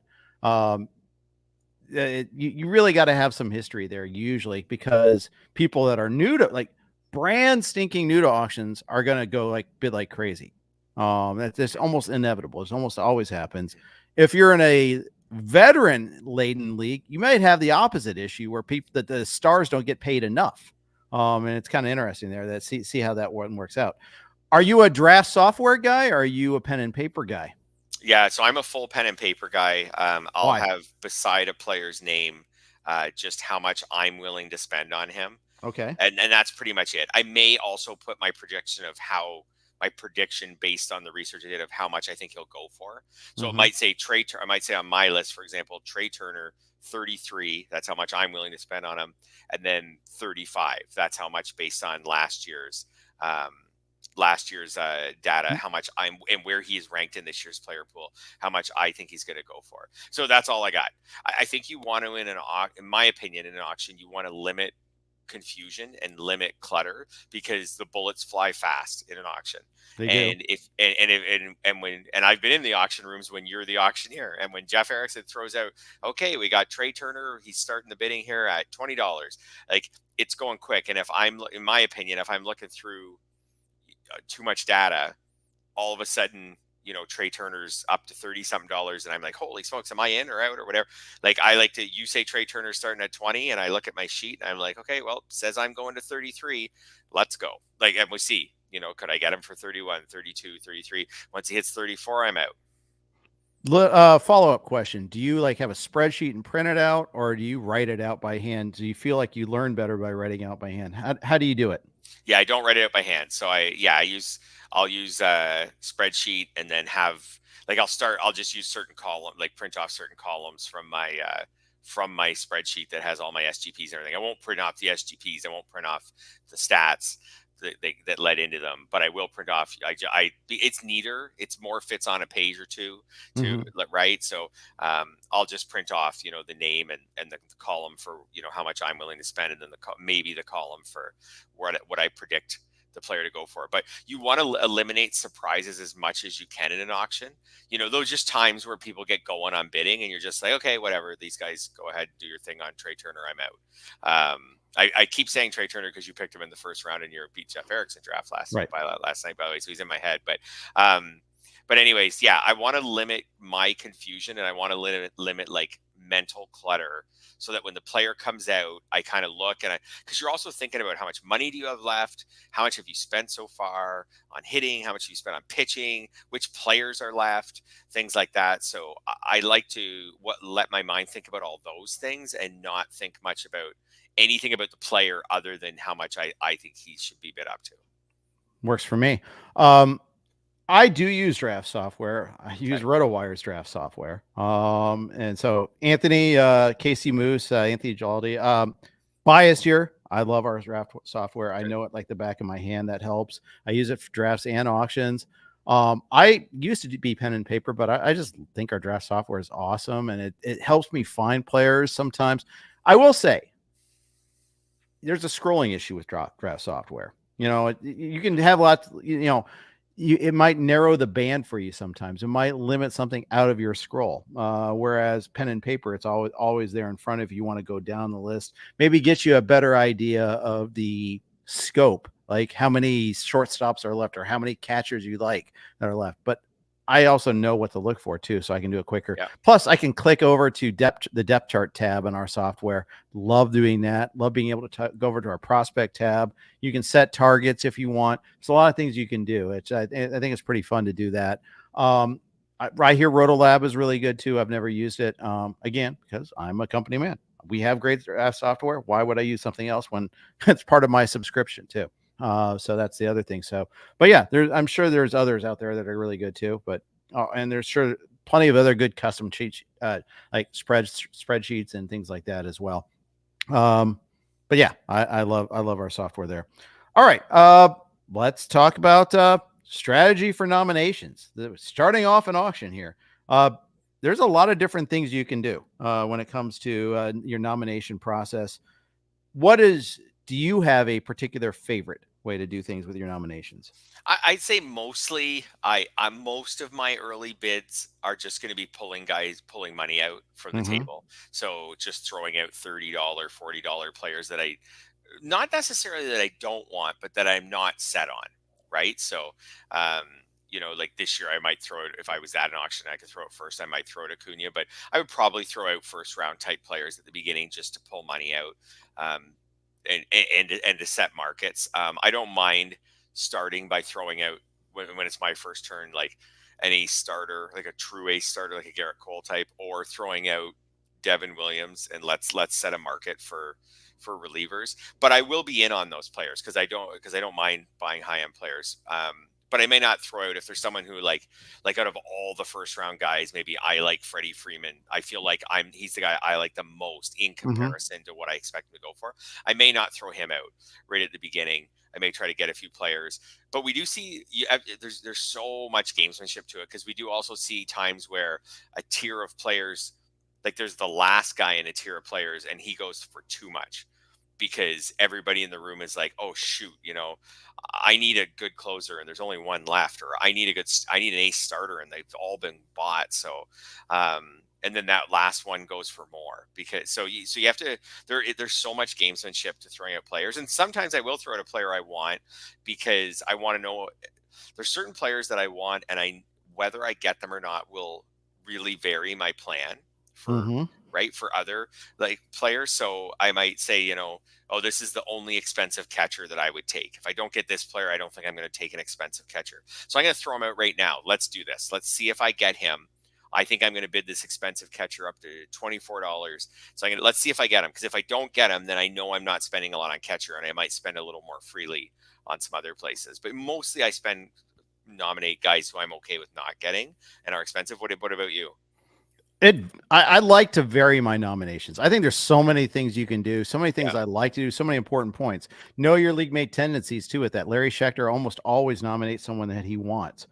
you really got to have some history there usually, because people that are new to, like, brand stinking new to auctions are going to go like bid like crazy. That's almost inevitable. It almost always happens. If you're in a veteran laden league, you might have the opposite issue, where the stars don't get paid enough. And it's kind of interesting there, that see how that one works out. Are you a draft software guy, or are you a pen and paper guy? Yeah, so I'm a full pen and paper guy. I'll Why? have beside a player's name just how much I'm willing to spend on him. Okay. And that's pretty much it. I may also put my prediction based on the research I did of how much I think he'll go for. So it might say I might say on my list, for example, Trey Turner, 33. That's how much I'm willing to spend on him. And then 35. That's how much, based on last year's data, how much and where he is ranked in this year's player pool, how much I think he's going to go for. So that's all I got. I think you want to, in my opinion, in an auction, you want to limit confusion and limit clutter, because the bullets fly fast in an auction. And I've been in the auction rooms when you're the auctioneer, and when Jeff Erickson throws out, okay, we got Trey Turner, he's starting the bidding here at $20, like, it's going quick. And in my opinion, if I'm looking through too much data, all of a sudden, Trey Turner's up to $30 something, and I'm like, holy smokes, am I in or out or whatever? Like, you say Trey Turner's starting at 20, and I look at my sheet and I'm like, okay, well, it says I'm going to 33. Let's go. Like, and we see, could I get him for 31, 32, 33? Once he hits 34, I'm out. Follow-up question. Do you have a spreadsheet and print it out, or do you write it out by hand? Do you feel like you learn better by writing out by hand? How do you do it? Yeah, I don't write it out by hand. So I'll use a spreadsheet, and then I'll just use certain column, like print off certain columns from my spreadsheet that has all my SGPs and everything. I won't print off the SGPs. I won't print off the stats that led into them, but I will print off. It's neater. It's more fits on a page or two right. So I'll just print off, the name and the column for, how much I'm willing to spend, and then maybe the column for what I predict the player to go for. But you want to eliminate surprises as much as you can in an auction. Those just times where people get going on bidding, and you're just like, okay, whatever, these guys, go ahead, do your thing on Trey Turner, I'm out. I keep saying Trey Turner because you picked him in the first round in your Pete Jeff Erickson draft last night, by the way, so he's in my head. But anyways, yeah, I want to limit my confusion, and I want to limit like mental clutter, so that when the player comes out, I kind of look, because you're also thinking about how much money do you have left, how much have you spent so far on hitting, how much have you spent on pitching, which players are left, things like that. So I like to let my mind think about all those things, and not think much about anything about the player other than how much I think he should be bid up to. Works for me. I do use draft software. I use RotoWire's draft software. And so Anthony, Casey Moose, Anthony Giolito, biased here. I love our draft software. I know it like the back of my hand. That helps. I use it for drafts and auctions. I used to be pen and paper, but I just think our draft software is awesome, and it helps me find players sometimes. I will say, there's a scrolling issue with draft software. You can have lots, it might narrow the band for you sometimes. It might limit something out of your scroll. Whereas pen and paper, it's always there in front of you. You want to go down the list, maybe get you a better idea of the scope, like how many shortstops are left, or how many catchers you like that are left. But I also know what to look for too, so I can do it quicker. Yeah. Plus, I can click over to the depth chart tab in our software. Love doing that. Love being able to go over to our prospect tab. You can set targets if you want. There's a lot of things you can do. I think it's pretty fun to do that. Right here, RotoLab is really good too. I've never used it. Again, because I'm a company man. We have great software. Why would I use something else when it's part of my subscription too? So that's the other thing. So, but yeah, I'm sure there's others out there that are really good too. But and there's sure plenty of other good custom cheat like spreadsheets and things like that as well. But yeah, I love our software there. All right, let's talk about strategy for nominations. Starting off an auction here. There's a lot of different things you can do when it comes to your nomination process. Do you have a particular favorite way to do things with your nominations? I'd say mostly most of my early bids are just going to be pulling money out from the table. So just throwing out $30, $40 players that not necessarily that I don't want, but that I'm not set on. Right. So, like this year I might throw it, if I was at an auction, I could throw it first. I might throw it Acuna, but I would probably throw out first round type players at the beginning just to pull money out. And to set markets. I don't mind starting by throwing out when it's my first turn, like an ace starter, like a true ace starter, like a Garrett Cole type, or throwing out Devin Williams and let's set a market for relievers. But I will be in on those players because I don't mind buying high end players. But I may not throw out if there's someone who like out of all the first round guys, maybe I like Freddie Freeman. I feel like he's the guy I like the most in comparison to what I expect him to go for. I may not throw him out right at the beginning. I may try to get a few players, but we do see there's so much gamesmanship to it because we do also see times where a tier of players, like there's the last guy in a tier of players and he goes for too much. Because everybody in the room is like, oh shoot, I need a good closer and there's only one left, or I need an ace starter and they've all been bought. So, and then that last one goes for more because you have to. There's so much gamesmanship to throwing out players, and sometimes I will throw out a player I want because I want to know. There's certain players that I want, and whether I get them or not will really vary my plan for. Right, for other like players. So I might say, oh, this is the only expensive catcher that I would take. If I don't get this player, I don't think I'm going to take an expensive catcher. So I'm going to throw him out right now. Let's do this. Let's see if I get him. I think I'm going to bid this expensive catcher up to $24. So let's see if I get him. Because if I don't get him, then I know I'm not spending a lot on catcher, and I might spend a little more freely on some other places. But mostly I nominate guys who I'm okay with not getting and are expensive. What about you? I like to vary my nominations. I think there's so many things you can do, so many things I like to do, so many important points. Know your league mate tendencies too with that. Larry Schechter almost always nominates someone that he wants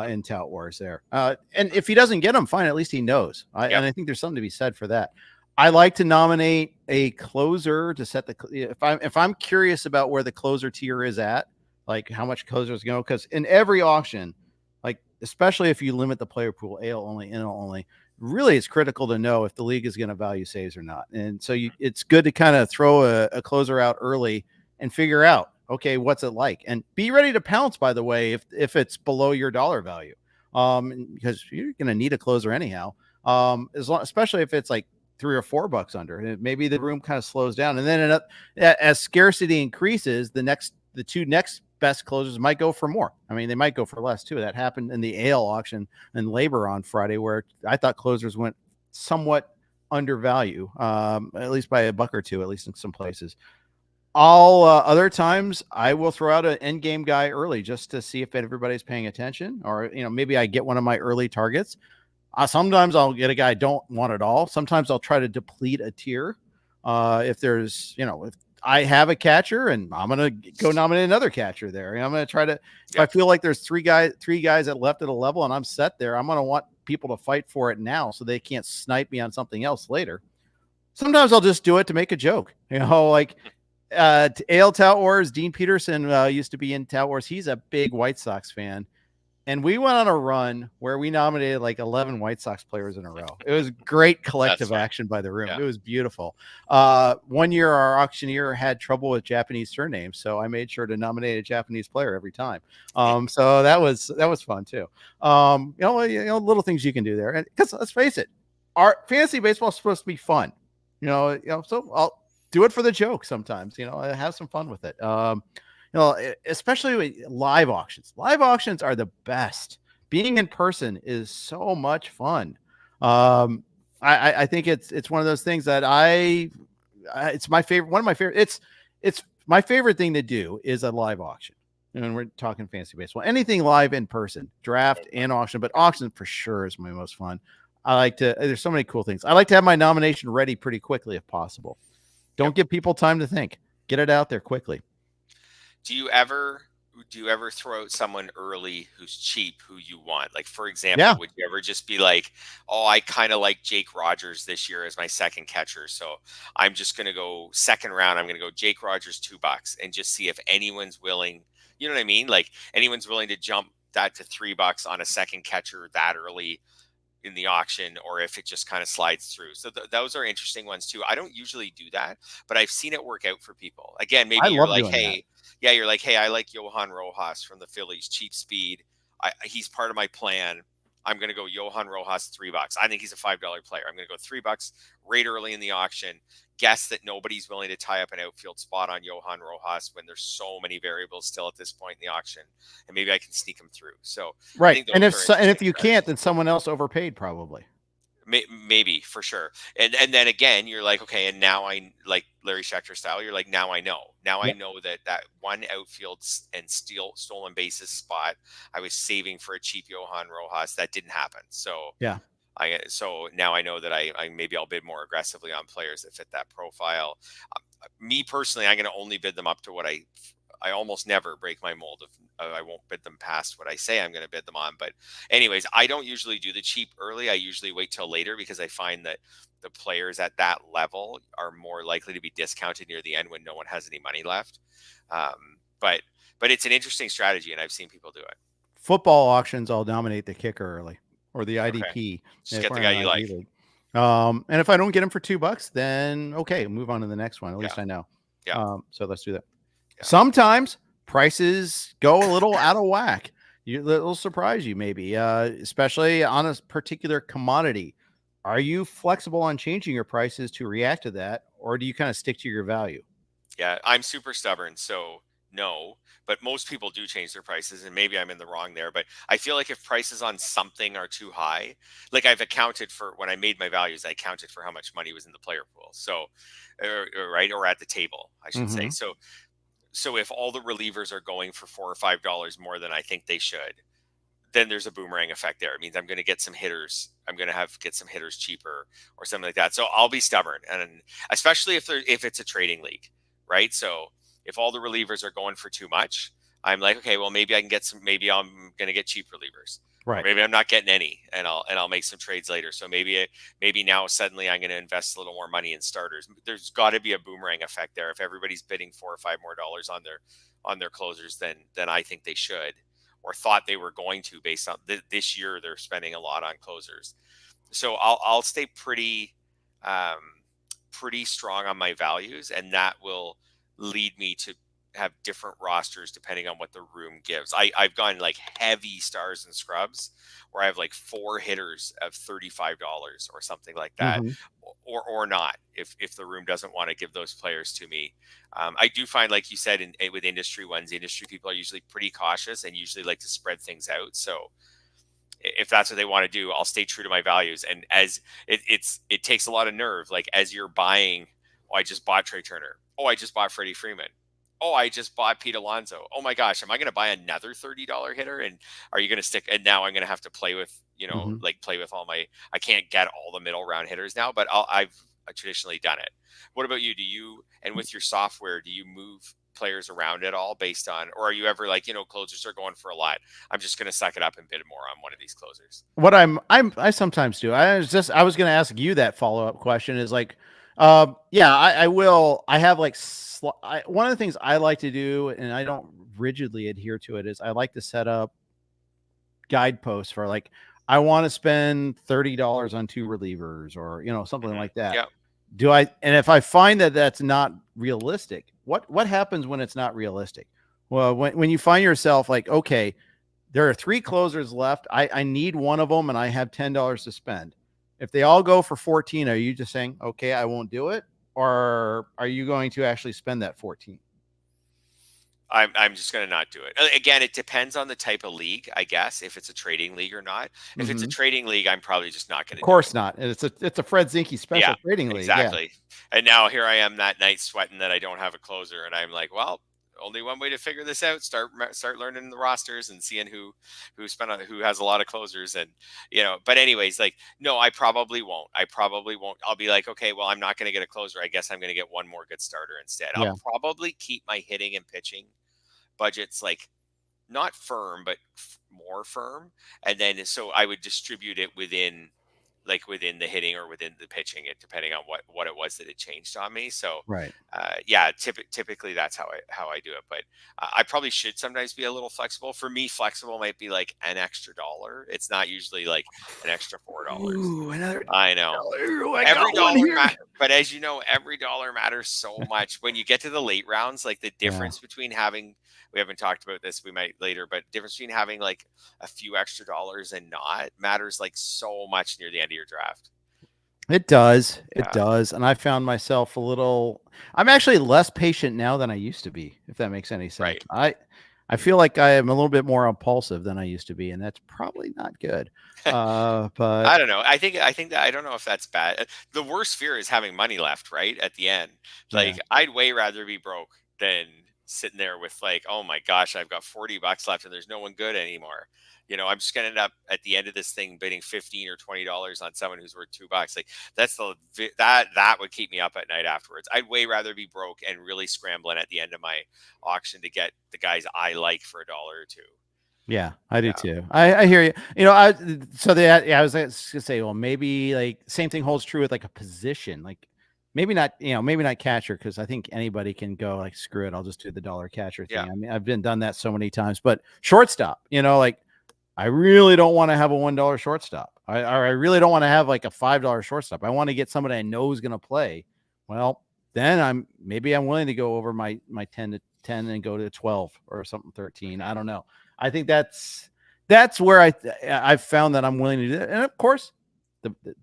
in Tout Wars there. And if he doesn't get them, fine, at least he knows. And I think there's something to be said for that. I like to nominate a closer to set if I'm curious about where the closer tier is at, like how much closers go, because in every auction, like especially if you limit the player pool, AL only, NL only, really it's critical to know if the league is going to value saves or not. And so it's good to kind of throw a closer out early and figure out, okay, what's it like? And be ready to pounce, by the way, if it's below your dollar value, because you're going to need a closer anyhow, especially if it's like $3 or $4 under. Maybe the room kind of slows down. And then as scarcity increases, the two next best closers might go for more. I mean, they might go for less too. That happened in the AL auction and labor on Friday, where I thought closers went somewhat undervalue, at least by $1 or $2, at least in some places. Other times I will throw out an end game guy early just to see if everybody's paying attention, or, maybe I get one of my early targets. Sometimes I'll get a guy I don't want at all. Sometimes I'll try to deplete a tier. If there's, if I have a catcher and I'm going to go nominate another catcher there. I'm going to try to, if I feel like there's three guys that left at a level and I'm set there, I'm going to want people to fight for it now so they can't snipe me on something else later. Sometimes I'll just do it to make a joke, like AL Tout Wars, Dean Peterson used to be in Tout Wars. He's a big White Sox fan. And we went on a run where we nominated like 11 White Sox players in a row. It was great collective action by the room. Yeah. It was beautiful. One year our auctioneer had trouble with Japanese surnames, so I made sure to nominate a Japanese player every time. So that was fun too. Little things you can do there. And because let's face it, our fantasy baseball is supposed to be fun. So I'll do it for the joke sometimes. Have some fun with it. Especially with live auctions. Live auctions are the best. Being in person is so much fun. I think it's one of those things that it's my favorite. One of my favorite. It's my favorite thing to do is a live auction. And we're talking fantasy baseball, anything live in person, draft and auction, but auction for sure is my most fun. I like to, there's so many cool things. I like to have my nomination ready pretty quickly if possible. Don't give people time to think. Get it out there quickly. Do you ever throw out someone early who's cheap who you want? Like, for example, would you ever just be like, oh, I kind of like Jake Rogers this year as my second catcher, so I'm just going to go second round. I'm going to go Jake Rogers $2 and just see if anyone's willing. You know what I mean? Like, anyone's willing to jump that to $3 on a second catcher that early in the auction, or if it just kind of slides through. So those are interesting ones too. I don't usually do that, but I've seen it work out for people. Again, maybe you're like, hey, you're like, hey, I like Johan Rojas from the Phillies, cheap speed. He's part of my plan. I'm going to go Johan Rojas $3. I think he's a $5 player. I'm going to go $3 right early in the auction. Guess that nobody's willing to tie up an outfield spot on Johan Rojas when there's so many variables still at this point in the auction, and maybe I can sneak him through. So right, and if you can't, then someone else overpaid probably. Maybe, for sure. And then again, you're like, okay, and now I, like Larry Schechter style, you're like, now I know. Now I know that one outfield and stolen bases spot I was saving for a cheap Johan Rojas, that didn't happen. So so now I know that I maybe I'll bid more aggressively on players that fit that profile. Me personally, I'm going to only bid them up to what I almost never break my mold of I won't bid them past what I say I'm going to bid them on. But anyways, I don't usually do the cheap early. I usually wait till later because I find that the players at that level are more likely to be discounted near the end when no one has any money left. But it's an interesting strategy, and I've seen people do it. Football auctions, I'll nominate the kicker early or the IDP. Okay. Just get the guy you like. And if I don't get him for $2, then okay, move on to the next one. At least I know. Yeah. So let's do that. Yeah. Sometimes prices go a little out of whack. It'll surprise you maybe, especially on a particular commodity. Are you flexible on changing your prices to react to that, or do you kind of stick to your value? Yeah, I'm super stubborn, so no. But most people do change their prices, and maybe I'm in the wrong there. But I feel like if prices on something are too high, like I've accounted for when I made my values, I accounted for how much money was in the player pool. So, or at the table, I should say. So if all the relievers are going for $4 or $5 more than I think they should, then there's a boomerang effect there. It means I'm going to get some hitters. I'm going to get some hitters cheaper or something like that. So I'll be stubborn, and especially if it's a trading league, right? So if all the relievers are going for too much, I'm like, okay, well, maybe I can get some. Maybe I'm going to get cheap relievers. Right. Or maybe I'm not getting any, and I'll make some trades later. So maybe now suddenly I'm going to invest a little more money in starters. There's got to be a boomerang effect there. If everybody's bidding $4 or $5 more on their closers than I think they should, or thought they were going to, based on this year they're spending a lot on closers. So I'll stay pretty strong on my values, and that will lead me to have different rosters depending on what the room gives. I've gone like heavy stars and scrubs where I have like 4 hitters of $35 or something like that, or not if the room doesn't want to give those players to me. I do find, like you said, with industry ones, industry people are usually pretty cautious and usually like to spread things out. So if that's what they want to do, I'll stay true to my values. And as it takes a lot of nerve, like as you're buying, oh, I just bought Trey Turner. Oh, I just bought Freddie Freeman. Oh, I just bought Pete Alonso. Oh my gosh, am I going to buy another $30 hitter? And are you going to stick? And now I'm going to have to play with, play with all my. I can't get all the middle round hitters now, but I've traditionally done it. What about you? And with your software, do you move players around at all based on, or are you ever like, closers are going for a lot, I'm just going to suck it up and bid more on one of these closers? What I sometimes do. I was going to ask you that follow-up question is like, I will. I have like one of the things I like to do, and I don't rigidly adhere to it, is I like to set up guideposts for like, I want to spend $30 on 2 relievers or, something like that. Yeah. And if I find that that's not realistic, what happens when it's not realistic? Well, when you find yourself like, okay, there are 3 closers left. I need one of them and I have $10 to spend. If they all go for 14, are you just saying, okay, I won't do it? Or are you going to actually spend that 14? I'm just going to not do it. Again, it depends on the type of league, I guess, if it's a trading league or not. If it's a trading league, I'm probably just not going to do it. Of course not. It's a Fred Zinkie special trading league. Exactly. Yeah. And now here I am that night sweating that I don't have a closer, and I'm like, well, only one way to figure this out: start learning the rosters and seeing who has a lot of closers, and But anyways, like, no, I probably won't. I'll be like, okay, well, I'm not going to get a closer. I guess I'm going to get one more good starter instead. Yeah. I'll probably keep my hitting and pitching budgets like not firm, but more firm, and then so I would distribute it within the hitting or within the pitching, it depending on what it was that it changed on me. So right. Typically that's how I do it. But I probably should sometimes be a little flexible. For me, flexible might be like an extra $1. It's not usually like an extra $4. Ooh, another I know. Ooh, every dollar but as you know, every dollar matters so much when you get to the late rounds. Like the difference between having, we haven't talked about this, we might later, but difference between having like a few extra dollars and not matters like so much near the end of your draft. It does. It does. And I found myself I'm actually less patient now than I used to be, if that makes any sense. Right. I feel like I am a little bit more impulsive than I used to be, and that's probably not good. But I don't know. I think that I don't know if that's bad. The worst fear is having money left, right? At the end. Like I'd way rather be broke than sitting there with like, oh my gosh, I've got $40 left and there's no one good anymore. I'm just gonna end up at the end of this thing bidding $15 or $20 on someone who's worth $2. Like that's that would keep me up at night afterwards. I'd way rather be broke and really scrambling at the end of my auction to get the guys I like for $1 or $2. Yeah, I do too. I hear you. I was gonna say, well, maybe like same thing holds true with like a position, like maybe not catcher, because I think anybody can go like, screw it, I'll just do the $1 catcher thing. I mean, I've done that so many times. But shortstop, like I really don't want to have a $1 shortstop. I really don't want to have like a $5 shortstop. I want to get somebody I know is going to play. Well, then I'm willing to go over my 10 to 10 and go to 12 or something 13. I don't know. I think that's where I've found that I'm willing to do that. And of course,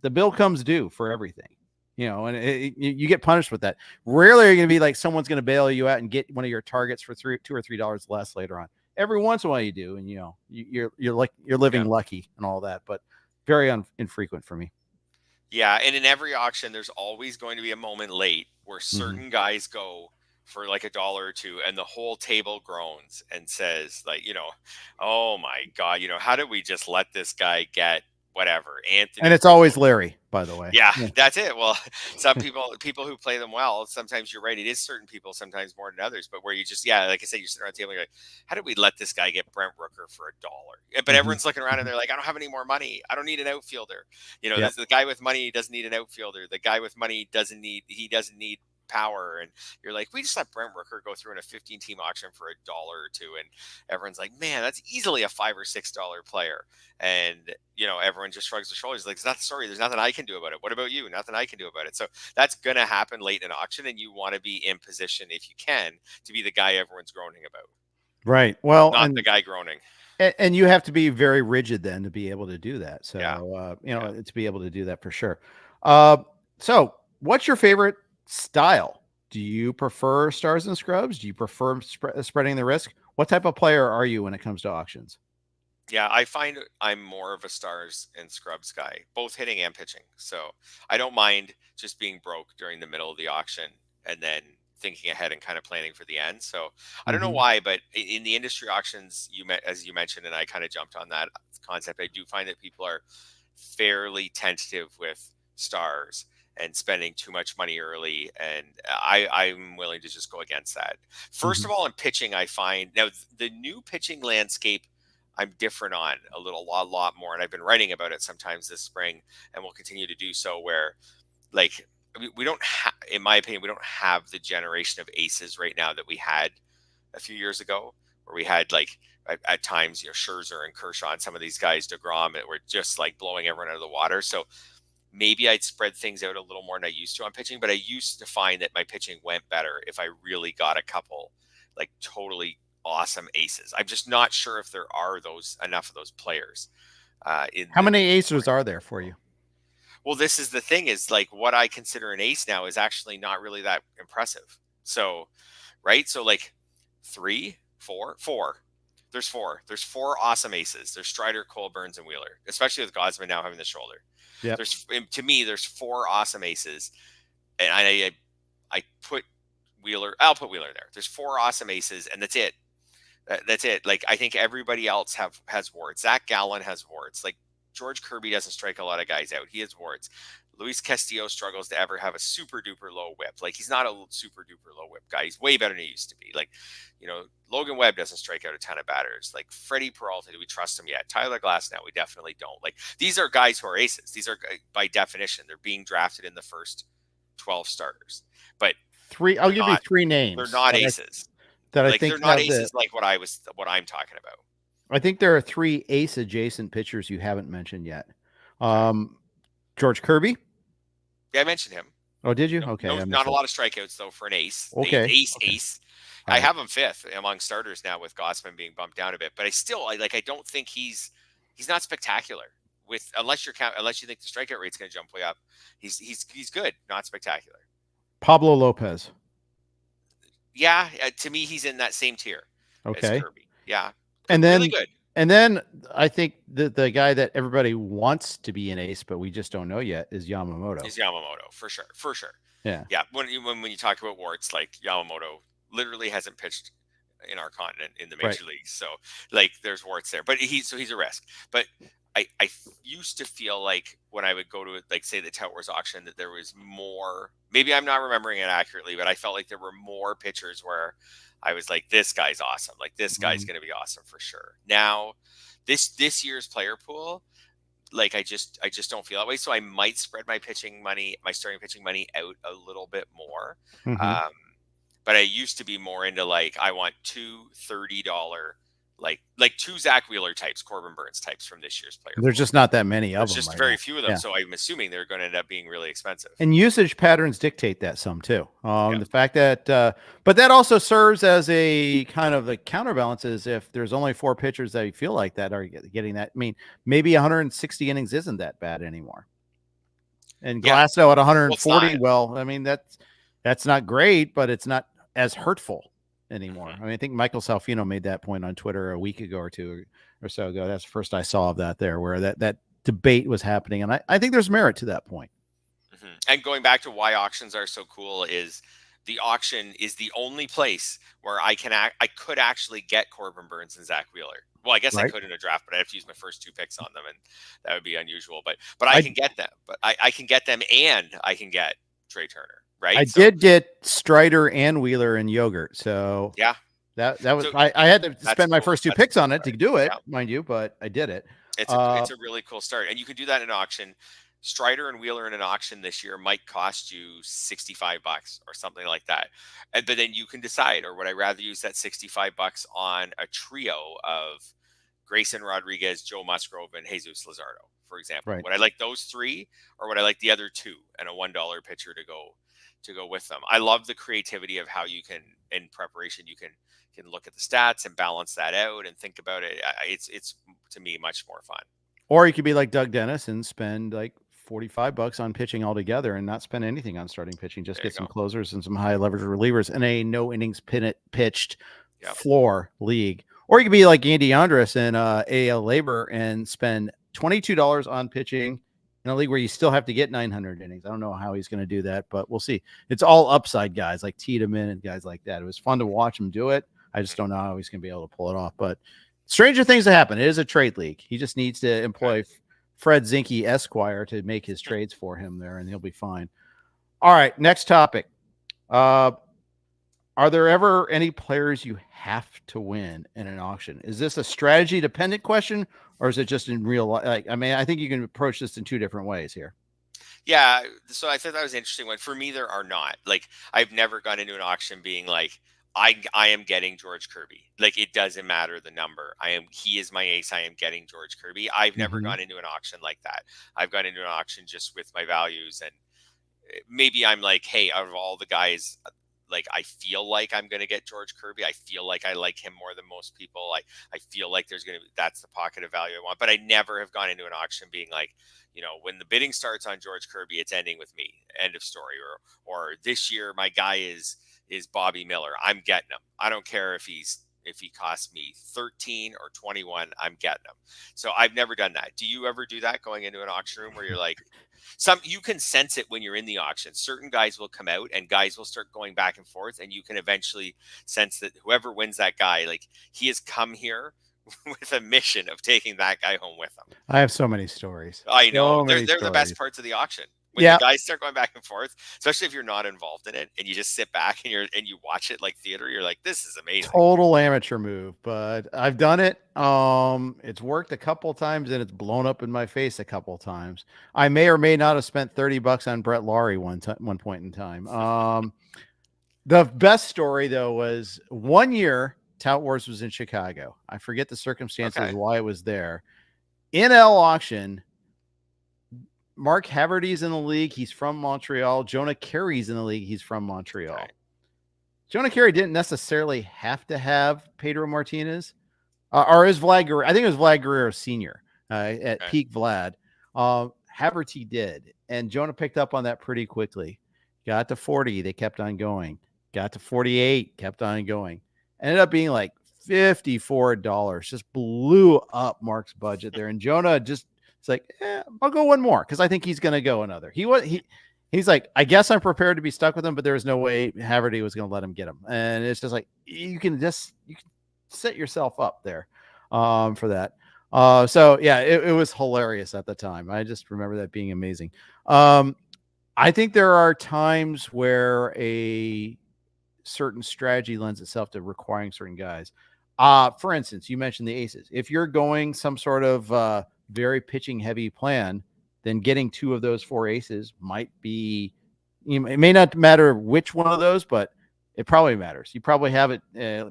the bill comes due for everything, and you get punished with that. Rarely are you going to be like someone's going to bail you out and get one of your targets for $2 or $3 less later on. Every once in a while you do, and you're living lucky and all that, but very infrequent for me. Yeah, and in every auction, there's always going to be a moment late where certain guys go for like $1 or $2, and the whole table groans and says, like, oh my God, how did we just let this guy get whatever, Anthony? And it's always Larry, by the way. Yeah, that's it. Well, some people who play them well, sometimes you're right, it is certain people, sometimes more than others, but where you just, like I said, you're sitting around the table and you're like, how did we let this guy get Brent Rooker for $1? But everyone's looking around and they're like, I don't have any more money. I don't need an outfielder. The guy with money doesn't need an outfielder. The guy with money doesn't need power. And you're like, we just let Brent Rooker go through in a 15-team auction for $1 or $2, and everyone's like, man, that's easily a $5 or $6 player. And everyone just shrugs their shoulders like, there's nothing I can do about it. What about you? Nothing I can do about it. So that's gonna happen late in an auction, and you want to be in position, if you can, to be the guy everyone's groaning about. Right. Well, not the guy groaning. And you have to be very rigid then to be able to do that. So to be able to do that for sure. So what's your favorite style? Do you prefer stars and scrubs? Do you prefer spreading the risk? What type of player are you when it comes to auctions? Yeah, I find I'm more of a stars and scrubs guy, both hitting and pitching. So I don't mind just being broke during the middle of the auction and then thinking ahead and kind of planning for the end. So I don't know why, but in the industry auctions, as you mentioned, and I kind of jumped on that concept, I do find that people are fairly tentative with stars and spending too much money early, and I'm willing to just go against that. First of all, in pitching, I find now the new pitching landscape I'm different on a lot more, and I've been writing about it sometimes this spring, and will continue to do so. Where, like, we don't in my opinion, we don't have the generation of aces right now that we had a few years ago, where we had like at times Scherzer and Kershaw and some of these guys, DeGrom, that were just like blowing everyone out of the water. So maybe I'd spread things out a little more than I used to on pitching, but I used to find that my pitching went better if I really got a couple like totally awesome aces. I'm just not sure if there are enough of those players. How many aces are there for you? Well, this is the thing, is like what I consider an ace now is actually not really that impressive. So, right. So like Four. There's four. There's four awesome aces. There's Strider, Cole, Burns, and Wheeler, especially with Gausman now having the shoulder. Yep. To me, there's four awesome aces. And I put Wheeler. I'll put Wheeler there. There's four awesome aces, and that's it. That's it. Like, I think everybody else has warts. Zach Gallen has warts. Like, George Kirby doesn't strike a lot of guys out. He has warts. Luis Castillo struggles to ever have a super duper low whip. Like, he's not a super duper low whip guy. He's way better than he used to be. Like, Logan Webb doesn't strike out a ton of batters. Like, Freddie Peralta, do we trust him yet? Tyler Glass, now we definitely don't. Like, these are guys who are aces. These are, by definition, they're being drafted in the first 12 starters. But I'll give you three names. They're not aces. I think they're not aces like what I'm talking about. I think there are three ace adjacent pitchers you haven't mentioned yet. George Kirby. Yeah, I mentioned him. Oh, did you? No, okay. Not a lot of strikeouts though for an ace. Okay. Ace. I have him fifth among starters now with Gausman being bumped down a bit, but I don't think he's not spectacular. Unless you think the strikeout rate's going to jump way up, he's good, not spectacular. Pablo Lopez. Yeah, to me he's in that same tier. Okay. As Kirby. Yeah. And then really good. And then I think the guy that everybody wants to be an ace, but we just don't know yet, is Yamamoto. For sure. Yeah. When you talk about warts, like, Yamamoto literally hasn't pitched in our continent in the major leagues, so like there's warts there. But he's a risk. But I used to feel like when I would go to, like, say, the Tout Wars auction, that there was more. Maybe I'm not remembering it accurately, but I felt like there were more pitchers where I was like, this guy's awesome. Like, this guy's going to be awesome for sure. Now, this year's player pool, like, I just don't feel that way. So I might spread my starting pitching money out a little bit more. Mm-hmm. But I used to be more into, like, I want two $30, like two Zach Wheeler types, Corbin Burns types from this year's player. There's just not that many of them. There's just very few of them. Yeah. So I'm assuming they're going to end up being really expensive. And usage patterns dictate that some too. The fact that, but that also serves as a kind of the counterbalance is if there's only four pitchers that you feel like that are getting that. I mean, maybe 160 innings isn't that bad anymore. And Glasnow at 140, well, I mean, that's not great, but it's not as hurtful anymore. I mean, I think Michael Salfino made that point on Twitter a week ago or two or so ago. That's the first I saw of that there, where that debate was happening. And I think there's merit to that point. Mm-hmm. And going back to why auctions are so cool is the auction is the only place where I could actually get Corbin Burns and Zach Wheeler. Well, I guess I could in a draft, but I have to use my first two picks on them, and that would be unusual. But I can get them. But I can get them, and I can get Trey Turner. Right. I did get Strider and Wheeler and Yogurt. So yeah, that was, I had to spend my first two picks on it to do it, mind you, but I did it. It's a really cool start. And you can do that in an auction. Strider and Wheeler in an auction this year might cost you $65 or something like that. But then you can decide, or would I rather use that $65 on a trio of Grayson Rodriguez, Joe Musgrove, and Jesus Luzardo, for example? Would I like those three, or would I like the other two and a $1 pitcher to go with them? I love the creativity of how you can, in preparation, you can look at the stats and balance that out and think about it. It's to me much more fun. Or you could be like Doug Dennis and spend like $45 on pitching altogether and not spend anything on starting pitching. Just get some closers and some high leverage relievers in a no innings pitched floor league. Or you could be like Andy Andrus in AL Labor and spend $22 on pitching in a league where you still have to get 900 innings. I don't know how he's going to do that, but we'll see. It's all upside guys like Tiedemann and guys like that. It was fun to watch him do it. I just don't know how he's going to be able to pull it off, but stranger things have happened. It is a trade league. He just needs to employ Fred Zinkie Esquire to make his trades for him there, and he'll be fine. All right, next topic. Are there ever any players you have to win in an auction? Is this a strategy dependent question, or is it just in real life? Like, I mean, I think you can approach this in two different ways here. Yeah. So I thought that was an interesting one. For me, there are not. Like, I've never gone into an auction being like, I am getting George Kirby. Like, it doesn't matter the number. He is my ace. I am getting George Kirby. I've never gone into an auction like that. I've gone into an auction just with my values, and maybe I'm like, hey, out of all the guys, like, I feel like I'm going to get George Kirby. I feel like I like him more than most people. I feel like that's the pocket of value I want. But I never have gone into an auction being like, when the bidding starts on George Kirby, it's ending with me. End of story. Or this year, my guy is is Bobby Miller. I'm getting him. I don't care if he costs me 13 or 21, I'm getting him. So I've never done that. Do you ever do that going into an auction room where you're like, you can sense it when you're in the auction. Certain guys will come out and guys will start going back and forth, and you can eventually sense that whoever wins that guy, like, he has come here with a mission of taking that guy home with him. I have so many stories. I know. They're the best parts of the auction. When the guys start going back and forth, especially if you're not involved in it and you just sit back and you watch it like theater, you're like, this is amazing. Total amateur move, but I've done it. It's worked a couple times and it's blown up in my face a couple times. I may or may not have spent $30 on Brett Laurie one point in time. The best story though was one year Tout Wars was in Chicago. I forget the circumstances why it was there. NL auction. Mark Haverty's in the league. He's from Montreal. Jonah Carey's in the league. He's from Montreal. Okay. Jonah Carey didn't necessarily have to have Pedro Martinez, or is Vlad Guerrero? I think it was Vlad Guerrero Sr. At peak Vlad. Haverty did, and Jonah picked up on that pretty quickly. Got to 40, they kept on going. Got to 48, kept on going. Ended up being like $54. Just blew up Mark's budget there, and Jonah just. It's like, I'll go one more because I think he's going to go another. He's like, I guess I'm prepared to be stuck with him, but there was no way Haverty was going to let him get him. And it's just like, you can set yourself up there for that. So yeah, it was hilarious at the time. I just remember that being amazing. I think there are times where a certain strategy lends itself to requiring certain guys. For instance, you mentioned the aces. If you're going some sort of, very pitching heavy plan, then getting 2 of those 4 aces might be, it may not matter which one of those, but it probably matters. You probably have it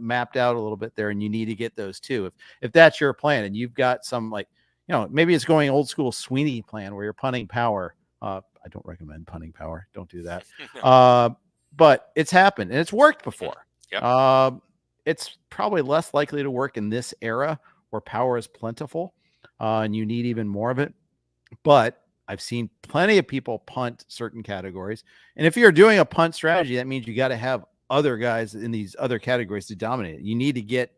mapped out a little bit there and you need to get those 2. If that's your plan and you've got some, like, maybe it's going old school Sweeney plan where you're punting power. I don't recommend punting power. Don't do that. But it's happened and it's worked before. Yep. It's probably less likely to work in this era where power is plentiful. And you need even more of it. But I've seen plenty of people punt certain categories. And if you're doing a punt strategy, that means you got to have other guys in these other categories to dominate. You need to get,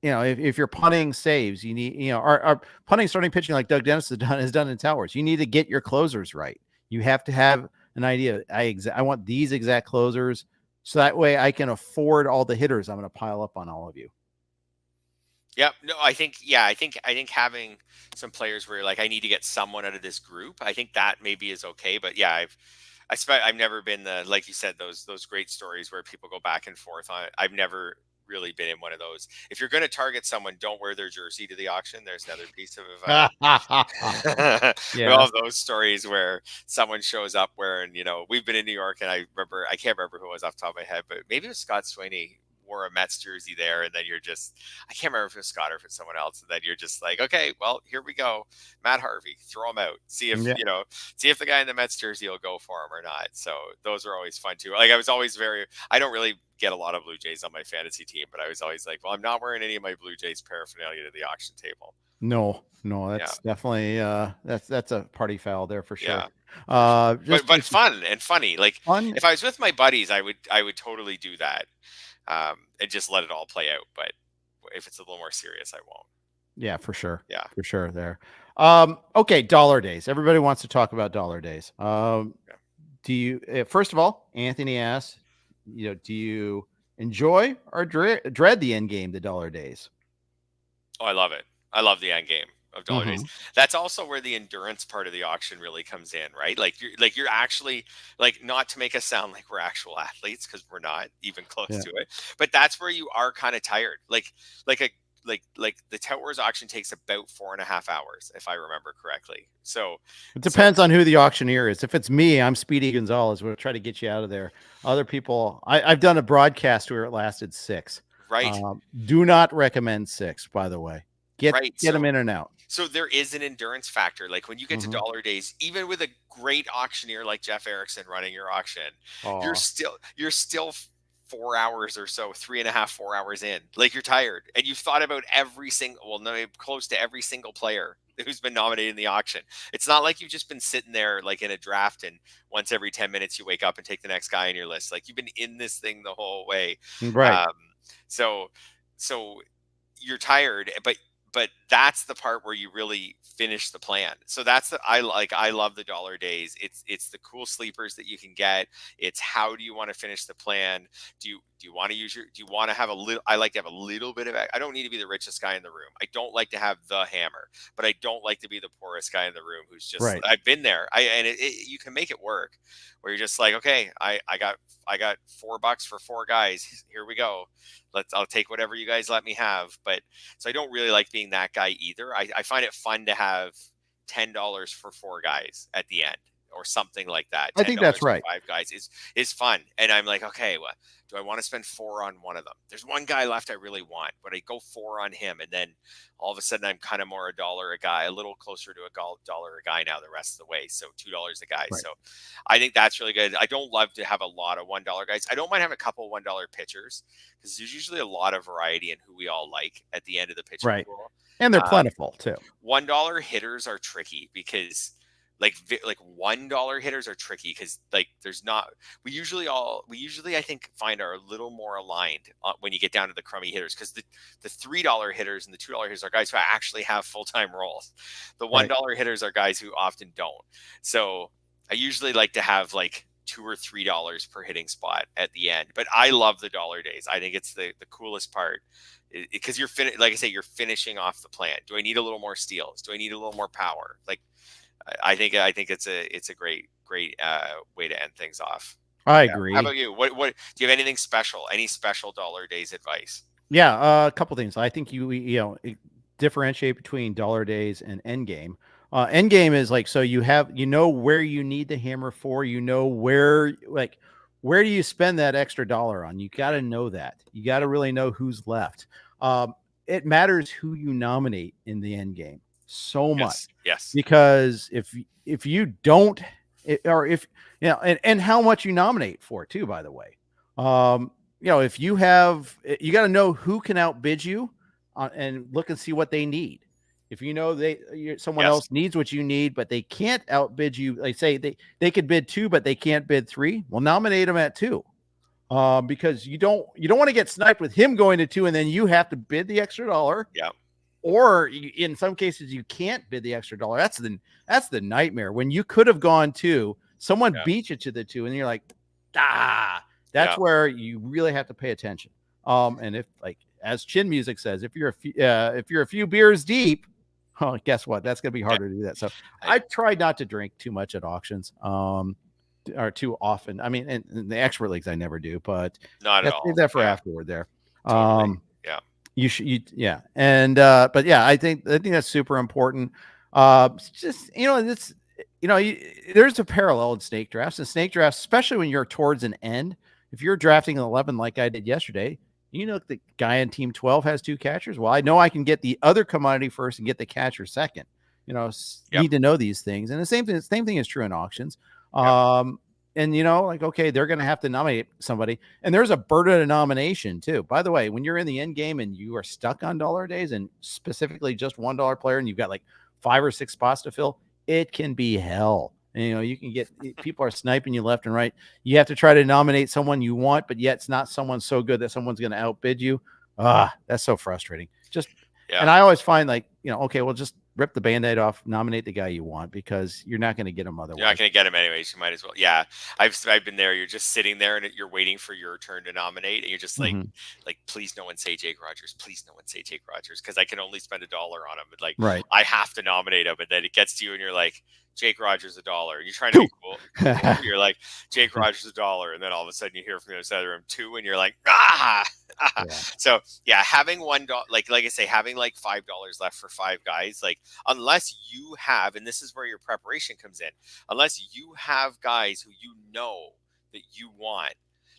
if you're punting saves, you need, our punting starting pitching like Doug Dennis has done in Towers. You need to get your closers right. You have to have an idea. I want these exact closers. So that way I can afford all the hitters I'm going to pile up on all of you. Yep. No, I think having some players where you're like, I need to get someone out of this group. I think that maybe is okay. But yeah, I've never been like you said, those great stories where people go back and forth on it. I've never really been in one of those. If you're going to target someone, don't wear their jersey to the auction. There's another piece of we all have those stories where someone shows up wearing, we've been in New York and I can't remember who it was off the top of my head, but maybe it was Scott Sweeney. Wore a Mets jersey there, and then you're just, I can't remember if it was Scott or if it's someone else, and then you're just like, okay, well, here we go, Matt Harvey, throw him out, see if see if the guy in the Mets jersey will go for him or not. So those are always fun too. Like I was always I don't really get a lot of Blue Jays on my fantasy team, but I was always like, well, I'm not wearing any of my Blue Jays paraphernalia to the auction table. No, that's definitely that's a party foul there for sure. Yeah. But fun and funny. Like if I was with my buddies, I would totally do that. And just let it all play out. But if it's a little more serious, I won't. Yeah, for sure. Yeah, for sure. There. Okay. Dollar days. Everybody wants to talk about dollar days. Do you, first of all, Anthony asks, do you enjoy or dread the end game, the dollar days? Oh, I love it. I love the end game of dollar days. That's also where the endurance part of the auction really comes in, right? You're actually, like, not to make us sound like we're actual athletes, because we're not even close to it, but that's where you are kind of tired. Like the Tout Wars auction takes about 4.5 hours, if I remember correctly. So it depends on who the auctioneer is. If it's me, I'm Speedy Gonzalez. We'll try to get you out of there. Other people, I've done a broadcast where it lasted 6. Right. Do not recommend 6, by the way. Get them in and out. So there is an endurance factor. Like when you get to dollar days, even with a great auctioneer like Jeff Erickson running your auction, you're still 4 hours or so, 3.5, 4 hours in. Like, you're tired and you've thought about every single, well, no, close to every single player who's been nominated in the auction. It's not like you've just been sitting there like in a draft and once every 10 minutes you wake up and take the next guy in your list. Like, you've been in this thing the whole way. Right. So you're tired, but that's the part where you really finish the plan. So that's I love the dollar days. It's the cool sleepers that you can get. It's how do you want to finish the plan? Do you want to do you want to have a little, I like to have a little bit of, I don't need to be the richest guy in the room. I don't like to have the hammer, but I don't like to be the poorest guy in the room who's just, right. I've been there. You can make it work where you're just like, okay, I got $4 for 4 guys. Here we go. I'll take whatever you guys let me have. But so I don't really like being that guy either. I find it fun to have $10 for 4 guys at the end or something like that. I think that's right. 5 guys is fun. And I'm like, okay, well, do I want to spend 4 on one of them? There's one guy left I really want, but I go 4 on him. And then all of a sudden I'm kind of more $1 a guy, a little closer to $1 a guy now the rest of the way. So $2 a guy. Right. So I think that's really good. I don't love to have a lot of $1 guys. I don't mind having a couple $1 pitchers because there's usually a lot of variety in who we all like at the end of the pitching pool. And they're plentiful too. $1 hitters are tricky because like $1 hitters are tricky because like there's not, we usually I think find are a little more aligned when you get down to the crummy hitters, because the $3 hitters and the $2 hitters are guys who actually have full-time roles. The $1 hitters are guys who often don't. So I usually like to have like $2 or $3 per hitting spot at the end. But I love the dollar days. I think it's the coolest part because like I say, you're finishing off the plan. Do I need a little more steals? Do I need a little more power? Like, I think it's a great way to end things off. I agree. How about you? What do you have anything special? Any special dollar days advice? Yeah, a couple things. I think you differentiate between dollar days and end game. End game is like, so you know where you need the hammer for, where do you spend that extra dollar on? You got to know that. You got to really know who's left. It matters who you nominate in the end game so much. Yes. Because if you don't, and how much you nominate for too, by the way. If you got to know who can outbid you and look and see what they need. If you know someone else needs what you need, but they can't outbid you, like say they could bid 2, but they can't bid 3. Well, nominate them at 2, because you don't want to get sniped with him going to 2, and then you have to bid the extra $1. Yeah. Or in some cases you can't bid the extra $1. That's the nightmare when you could have gone 2. Someone beat you to the 2, and you're like, that's where you really have to pay attention. And if, like as Chin Music says, if you're a few beers deep, guess what? That's going to be harder to do that. So I try not to drink too much at auctions, or too often. I mean, in the expert leagues, I never do, but not at all. Leave that for afterward there. Totally. You should, and but yeah, I think that's super important. Just there's a parallel in snake drafts, especially when you're towards an end. If you're drafting an 11 like I did yesterday, the guy in team 12 has 2 catchers. Well, I know I can get the other commodity first and get the catcher second. Need to know these things, and the same thing is true in auctions. And okay, they're going to have to nominate somebody, and there's a burden of nomination too. By the way, when you're in the end game and you are stuck on dollar days and specifically just $1 player, and you've got like 5 or 6 spots to fill, it can be hell. And, you can get people are sniping you left and right. You have to try to nominate someone you want, but yet it's not someone so good that someone's going to outbid you. That's so frustrating. And I always find okay, well, just rip the Band-Aid off, nominate the guy you want, because you're not going to get him otherwise. You're not going to get him anyways. You might as well. Yeah. I've been there. You're just sitting there and you're waiting for your turn to nominate. And you're just like, please no one say Jake Rogers. Please no one say Jake Rogers. Cause I can only spend $1 on him. But I have to nominate him. And then it gets to you and you're like, Jake Rogers $1. And you're trying to be cool. You're like, Jake Rogers $1. And then all of a sudden you hear from the other side of the room 2, and you're like, So having $1, like I say, having like $5 left for 5 guys, like unless you have, and this is where your preparation comes in, unless you have guys who that you want,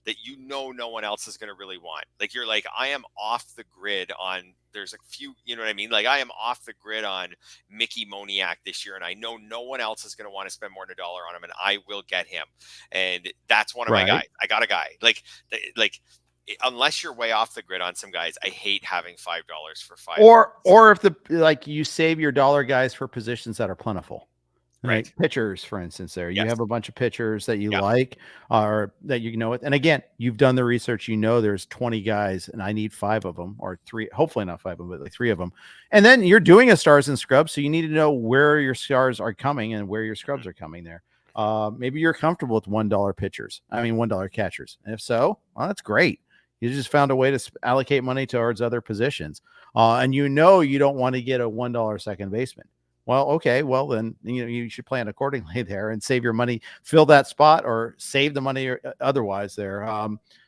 that no one else is going to really want. Like you're like, I am off the grid on, there's a few, you know what I mean? Like I am off the grid on Mickey Moniak this year, and I know no one else is going to want to spend more than $1 on him, and I will get him. And that's one of my guys. I got a guy. Like unless you're way off the grid on some guys, I hate having $5 for $5. Or if you save your dollar guys for positions that are plentiful. Right. Pitchers, for instance, there you have a bunch of pitchers that you like or that you know it. And again, you've done the research, there's 20 guys and I need 5 of them or 3, hopefully not 5 of them, but like 3 of them. And then you're doing a stars and scrubs. So you need to know where your stars are coming and where your scrubs are coming there. Maybe you're comfortable with $1 pitchers. $1 catchers. And if so, well, that's great. You just found a way to allocate money towards other positions. And you don't want to get a $1 second baseman. Well, okay. Well, then, you should plan accordingly there and save your money, fill that spot or save the money or otherwise there.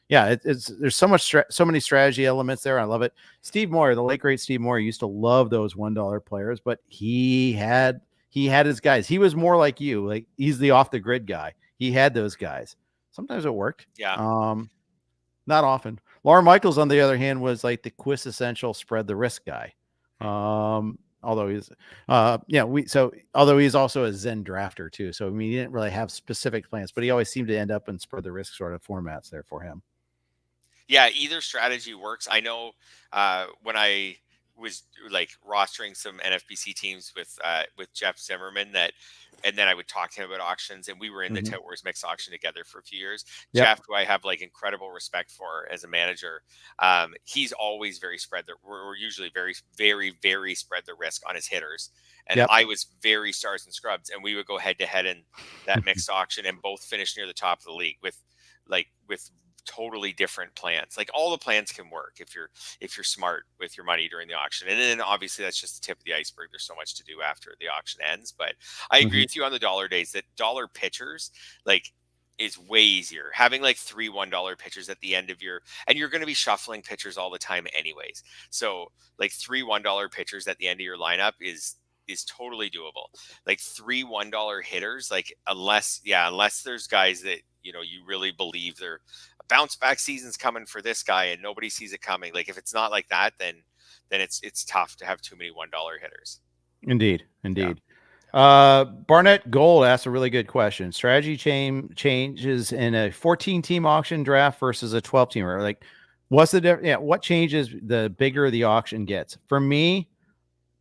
There's so many strategy elements there. I love it. Steve Moyer, the late great Steve Moyer, used to love those $1 players, but he had his guys. He was more like you, like he's the off the grid guy. He had those guys. Sometimes it worked. Yeah. Not often. Lauren Michaels, on the other hand, was like the quintessential spread the risk guy. Although he's, although he's also a Zen drafter too. So, he didn't really have specific plans, but he always seemed to end up in spread the risk sort of formats there for him. Yeah. Either strategy works. I know, when I was like rostering some NFBC teams with Jeff Zimmerman and then I would talk to him about auctions, and we were in the Tout Wars mix auction together for a few years. Yep. Jeff, who I have like incredible respect for as a manager, he's always very we're usually very, very, very spread the risk on his hitters. And I was very stars and scrubs, and we would go head to head in that mixed auction and both finish near the top of the league with totally different plans. Like all the plans can work if you're smart with your money during the auction. And then obviously that's just the tip of the iceberg. There's so much to do after the auction ends. But I agree with you on the dollar days that dollar pitchers is way easier. Having like 3 $1 pitchers at the end of and you're going to be shuffling pitchers all the time anyways. So like 3 $1 pitchers at the end of your lineup is totally doable. Like 3 $1 hitters, unless there's guys that you really believe they're a bounce back season's coming for this guy and nobody sees it coming. Like if it's not like that, then it's tough to have too many $1 hitters. Indeed. Barnett Gold asked a really good question. Strategy changes in a 14-team auction draft versus a 12-teamer. Like, what's the difference? Yeah, what changes the bigger the auction gets? For me,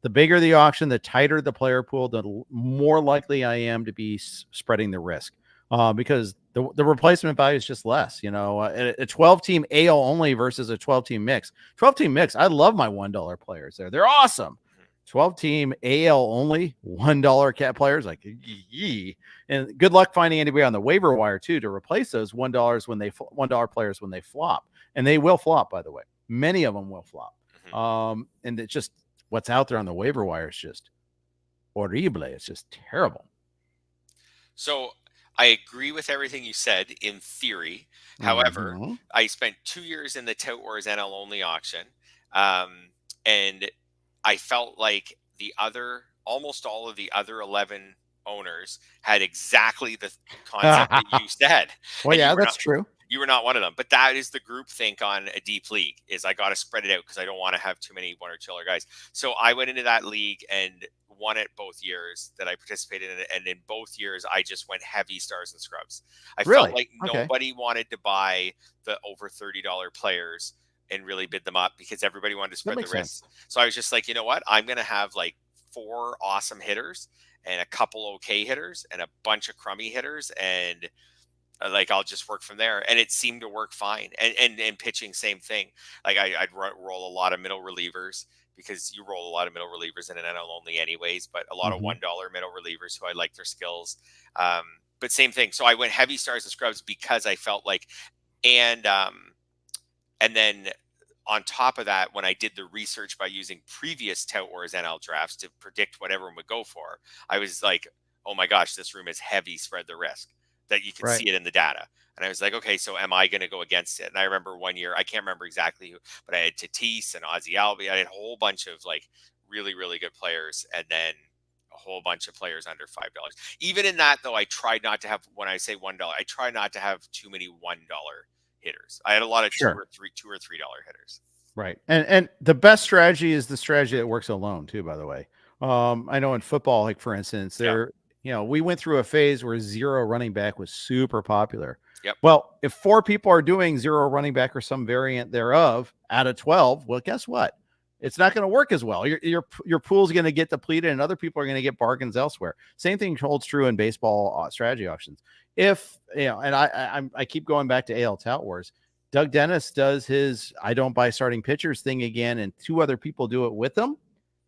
the bigger the auction, the tighter the player pool, the more likely I am to be spreading the risk. Because the replacement value is just less, a 12-team AL only versus a 12-team mix. 12-team mix, I love my $1 players there. They're awesome. 12-team AL only, $1 cat players, like, yee. And good luck finding anybody on the waiver wire, too, to replace those $1 $1 players when they flop. And they will flop, by the way. Many of them will flop. And it's just what's out there on the waiver wire is just horrible. It's just terrible. So I agree with everything you said in theory. However, I spent 2 years in the Tout Wars NL only auction. And I felt like almost all of the other 11 owners had exactly the concept that you said. Well, yeah, that's true. You were not one of them, but that is the group think on a deep league is I got to spread it out because I don't want to have too many one or two other guys. So I went into that league and won it both years that I participated in it. And in both years, I just went heavy stars and scrubs. I felt like nobody wanted to buy the over $30 players and really bid them up because everybody wanted to spread the risk. So I was just like, you know what? I'm going to have like 4 awesome hitters and a couple okay hitters and a bunch of crummy hitters. And I'll just work from there. And it seemed to work fine. And pitching, same thing. Like I'd roll a lot of middle relievers because you roll a lot of middle relievers in an NL only anyways, but a lot of $1 middle relievers who I like their skills. But same thing. So I went heavy stars and scrubs because I felt like, and then on top of that, when I did the research by using previous Tout Wars NL drafts to predict what everyone would go for, I was like, oh my gosh, this room is heavy spread the risk, that you can see it in the data. And I was like, okay, so am I going to go against it? And I remember one year, I can't remember exactly who, but I had Tatis and Ozzie Albies. I had a whole bunch of like really, really good players. And then a whole bunch of players under $5. Even in that though, I tried not to have, when I say $1, I try not to have too many $1 hitters. I had a lot of $2 or $3 hitters. Right. And the best strategy is the strategy that works alone too, by the way. I know in football, like for instance, we went through a phase where zero running back was super popular. Yep. Well, if 4 people are doing 0 running back or some variant thereof out of 12, well, guess what? It's not going to work as well. Your pool's going to get depleted, and other people are going to get bargains elsewhere. Same thing holds true in baseball strategy auctions. If and I keep going back to AL Tout Wars. Doug Dennis does his I don't buy starting pitchers thing again, and 2 other people do it with him.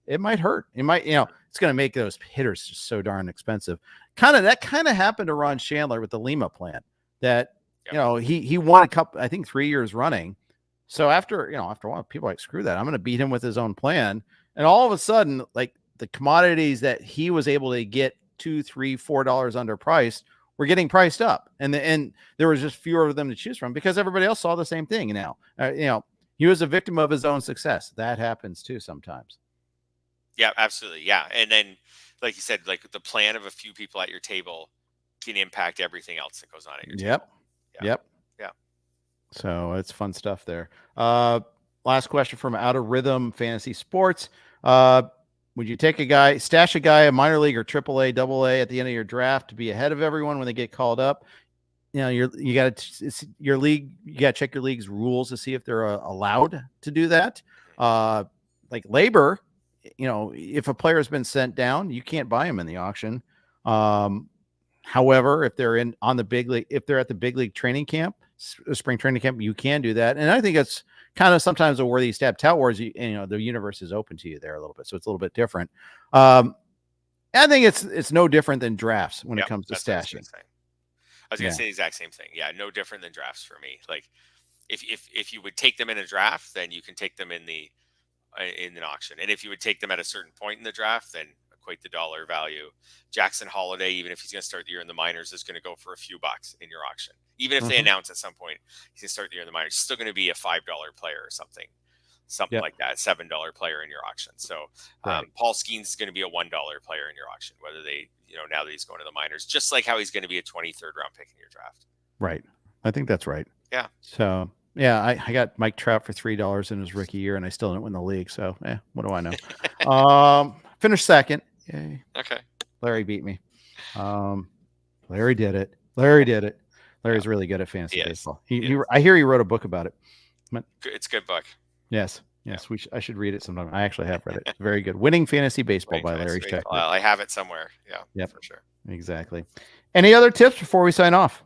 It might hurt. It might, it's going to make those hitters just so darn expensive. That kind of happened to Ron Chandler with the Lima plan. That he won a couple, I think 3 years running. So after a while, people are like, screw that. I'm going to beat him with his own plan. And all of a sudden, like the commodities that he was able to get $2, $3, $4 underpriced were getting priced up. And there was just fewer of them to choose from because everybody else saw the same thing. Now, he was a victim of his own success. That happens too sometimes. Yeah, absolutely. Yeah. And then, like you said, like the plan of a few people at your table can impact everything else that goes on at your table. Yep. So it's fun stuff there. Last question from Out of Rhythm Fantasy Sports. Would you stash a guy, a minor league or AAA, AA at the end of your draft to be ahead of everyone when they get called up? You got to check your league's rules to see if they're allowed to do that. Like labor, if a player has been sent down, you can't buy him in the auction. However, if they're on the big league, if they're at the big league training camp, spring training camp, you can do that. And I think it's kind of sometimes a worthy step. Tout Wars, the universe is open to you there a little bit, so it's a little bit different. I think it's no different than drafts when it comes to stashing. I was going to say the exact same thing. Yeah, no different than drafts for me. Like if you would take them in a draft, then you can take them in an auction. And if you would take them at a certain point in the draft, then equate the dollar value. Jackson Holliday, even if he's going to start the year in the minors, is going to go for a few bucks in your auction. Even if they announce at some point he's going to start the year in the minors, it's still going to be a $5 player or something like that, $7 player in your auction. So Paul Skenes is going to be a $1 player in your auction, whether they, now that he's going to the minors, just like how he's going to be a 23rd round pick in your draft. Right. I think that's right. Yeah. So yeah, I got Mike Trout for $3 in his rookie year, and I still didn't win the league. So what do I know? Finished second. Yay. Okay. Larry beat me. Larry did it. Larry's really good at fantasy baseball. I hear he wrote a book about it. It's a good book. Yes. I should read it sometime. I actually have read it. It's very good. Winning Fantasy Baseball by Larry Schechter. I have it somewhere. Yeah, for sure. Exactly. Any other tips before we sign off?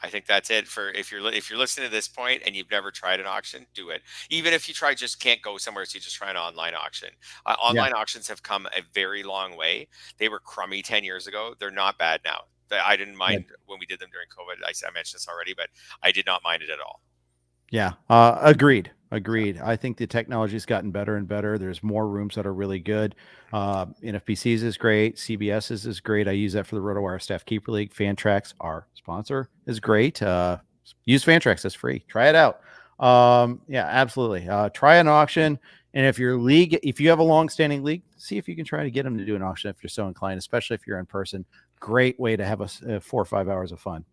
I think that's it for if you're listening to this point and you've never tried an auction, do it. Even if you can't go somewhere, so you just try an online auction. Online auctions have come a very long way. They were crummy 10 years ago. They're not bad now. I didn't mind when we did them during COVID. I mentioned this already, but I did not mind it at all. Yeah. Agreed. I think the technology's gotten better and better. There's more rooms that are really good. NFBC's is great. CBS's is great. I use that for the RotoWire Staff Keeper League. Fantrax, our sponsor, is great. Use Fantrax. It's free. Try it out. Absolutely. Try an auction. And if you have a long-standing league, see if you can try to get them to do an auction if you're so inclined, especially if you're in person. Great way to have 4 or 5 hours of fun.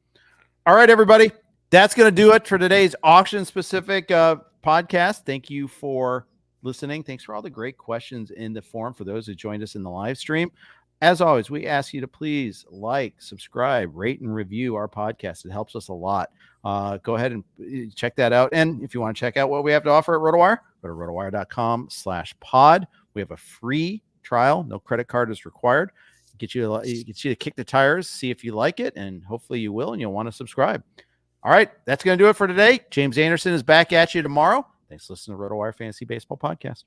All right, everybody. That's going to do it for today's auction-specific podcast. Thank you for listening. Thanks for all the great questions in the forum for those who joined us in the live stream. As always, we ask you to please like, subscribe, rate, and review our podcast. It helps us a lot. Go ahead and check that out. And if you want to check out what we have to offer at RotoWire, go to rotowire.com/pod. We have a free trial. No credit card is required. Get you to kick the tires, see if you like it, and hopefully you will, and you'll want to subscribe. All right, that's going to do it for today. James Anderson is back at you tomorrow. Thanks for listening to RotoWire Fantasy Baseball Podcast.